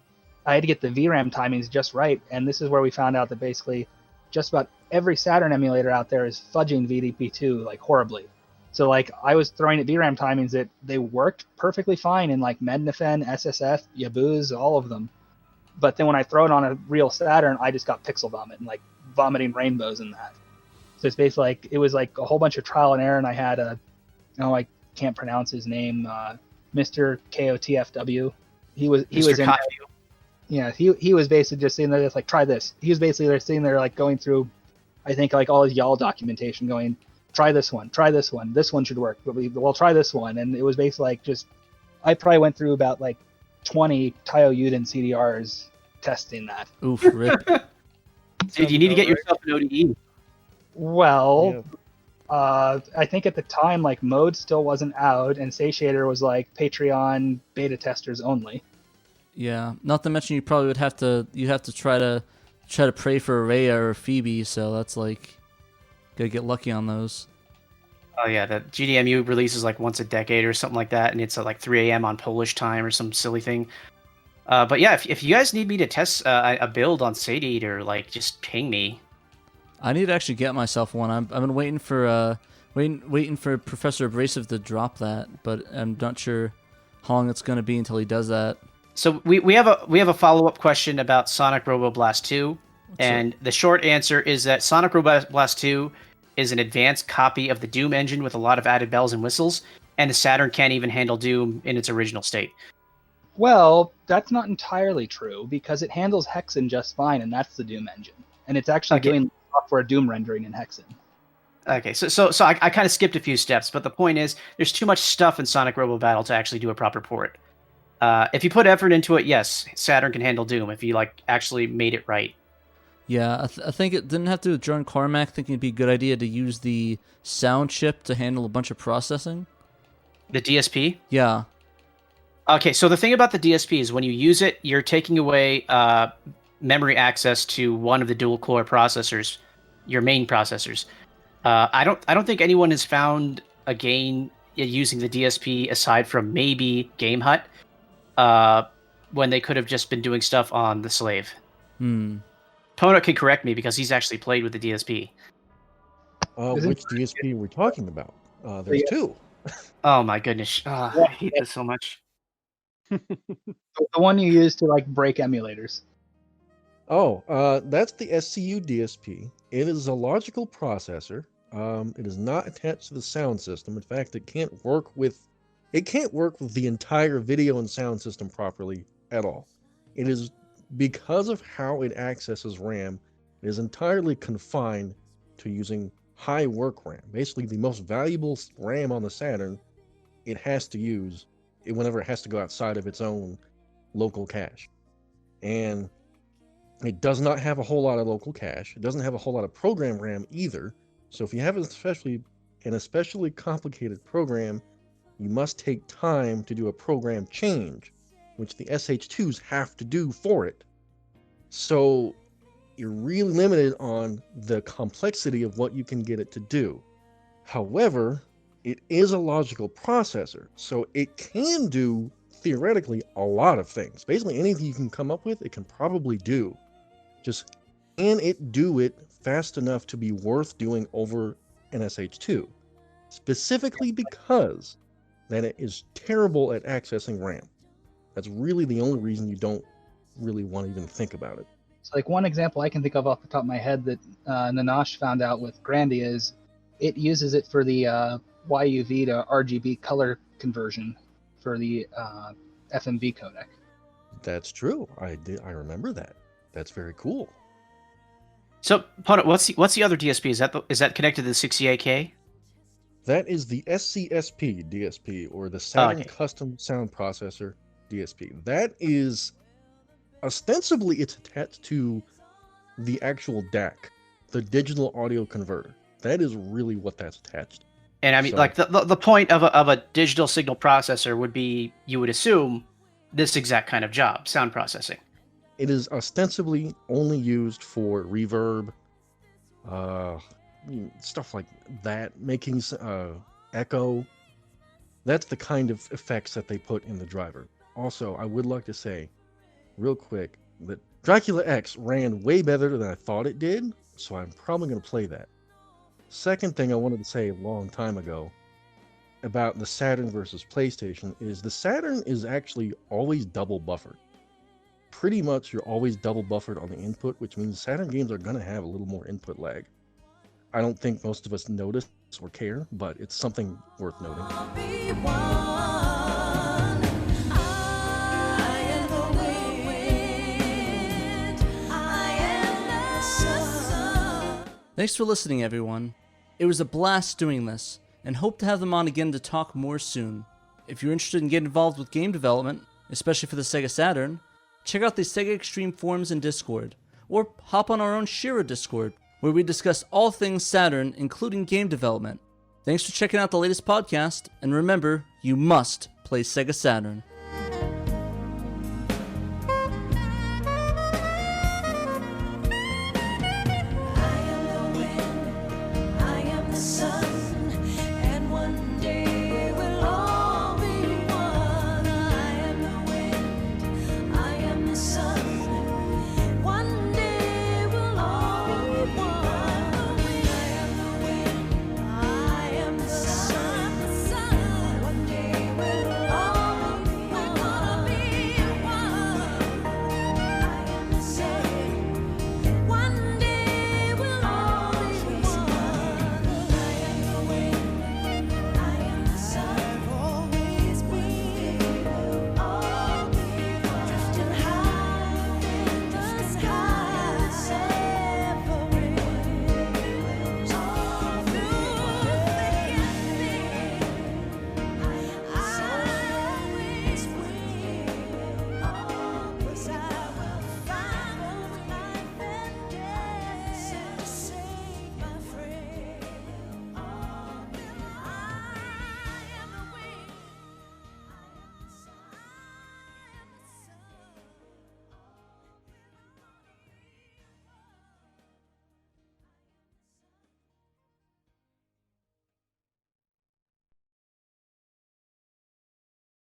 I had to get the VRAM timings just right, and this is where we found out that basically just about every Saturn emulator out there is fudging VDP2 like horribly. So like I was throwing at VRAM timings that they worked perfectly fine in like Mednafen, SSF, Yabuz, all of them. But then when I throw it on a real Saturn, I just got pixel vomit and like vomiting rainbows in that. So it's basically like it was like a whole bunch of trial and error, and I had I can't pronounce his name, Mr. KOTFW. He was in there. Yeah, he was basically just sitting there just like, try this. He was basically there sitting there like going through, I think like all his YAL documentation, going, try this one, this one should work, but we'll try this one. And it was basically like just, I probably went through about like 20 Taio Yuden CDRs testing that. Oof. Rip. Dude, you need to get yourself an ODE. Well, I think at the time like Mode still wasn't out, and Satiator was like Patreon beta testers only. Yeah. Not to mention you probably would have to try to pray for Rhea or Phoebe. So that's like gotta get lucky on those. Oh yeah, the GDMU releases like once a decade or something like that, and it's at like 3 a.m. on Polish time or some silly thing. But yeah, if you guys need me to test a build on Satiator, like just ping me. I need to actually get myself one. I've been waiting for waiting for Professor Abrasive to drop that, but I'm not sure how long it's gonna be until he does that. So we have a follow-up question about Sonic Robo Blast 2, and the short answer is that Sonic Robo Blast 2 is an advanced copy of the Doom engine with a lot of added bells and whistles, and the Saturn can't even handle Doom in its original state. Well, that's not entirely true, because it handles Hexen just fine, and that's the Doom engine. And it's actually doing software Doom rendering in Hexen. Okay, so I kind of skipped a few steps, but the point is there's too much stuff in Sonic Robo Battle to actually do a proper port. If you put effort into it, yes, Saturn can handle Doom if you like actually made it right. Yeah, I think it didn't have to do with John Carmack thinking it'd be a good idea to use the sound chip to handle a bunch of processing. The DSP? Yeah. Okay, so the thing about the DSP is when you use it, you're taking away memory access to one of the dual core processors, your main processors. I don't think anyone has found a gain using the DSP aside from maybe Game Hut. when they could have just been doing stuff on the Slave. Hmm. Pono can correct me because he's actually played with the DSP. Isn't- Which DSP are we talking about? There's Yeah. two. Oh my goodness. I hate this so much. The one you use to like break emulators. Oh, that's the SCU DSP. It is a logical processor. It is not attached to the sound system. In fact, it can't work with the entire video and sound system properly at all. It is because of how it accesses RAM, it is entirely confined to using high work RAM. Basically, the most valuable RAM on the Saturn, it has to use whenever it has to go outside of its own local cache. And it does not have a whole lot of local cache. It doesn't have a whole lot of program RAM either. So if you have an especially complicated program, you must take time to do a program change, which the SH2s have to do for it. So you're really limited on the complexity of what you can get it to do. However, it is a logical processor, so it can do, theoretically, a lot of things. Basically, anything you can come up with, it can probably do. Just, can it do it fast enough to be worth doing over an SH2? Specifically because that it is terrible at accessing RAM. That's really the only reason you don't really want to even think about it. So like one example I can think of off the top of my head that Nanash found out with Grandia is it uses it for the YUV to RGB color conversion for the FMV codec. That's true. I remember that. That's very cool. So, Pono, what's the other DSP? Is that connected to the 68K? That is the SCSP DSP, or the Saturn okay. Custom Sound Processor DSP. That is, ostensibly, it's attached to the actual DAC, the digital audio converter. That is really what that's attached. And I mean, So- like the point of a digital signal processor would be, you would assume, this exact kind of job, sound processing. It is ostensibly only used for reverb, stuff like that, making echo. That's the kind of effects that they put in the driver. Also, I would like to say, real quick, that Dracula X ran way better than I thought it did, so I'm probably going to play that. Second thing I wanted to say a long time ago about the Saturn versus PlayStation is the Saturn is actually always double buffered. Pretty much you're always double buffered on the input, which means Saturn games are going to have a little more input lag. I don't think most of us notice or care, but it's something worth noting. Thanks for listening, everyone. It was a blast doing this, and hope to have them on again to talk more soon. If you're interested in getting involved with game development, especially for the Sega Saturn, check out the Sega Extreme forums and Discord, or hop on our own Shiro Discord, where we discuss all things Saturn, including game development. Thanks for checking out the latest podcast, and remember, you must play Sega Saturn.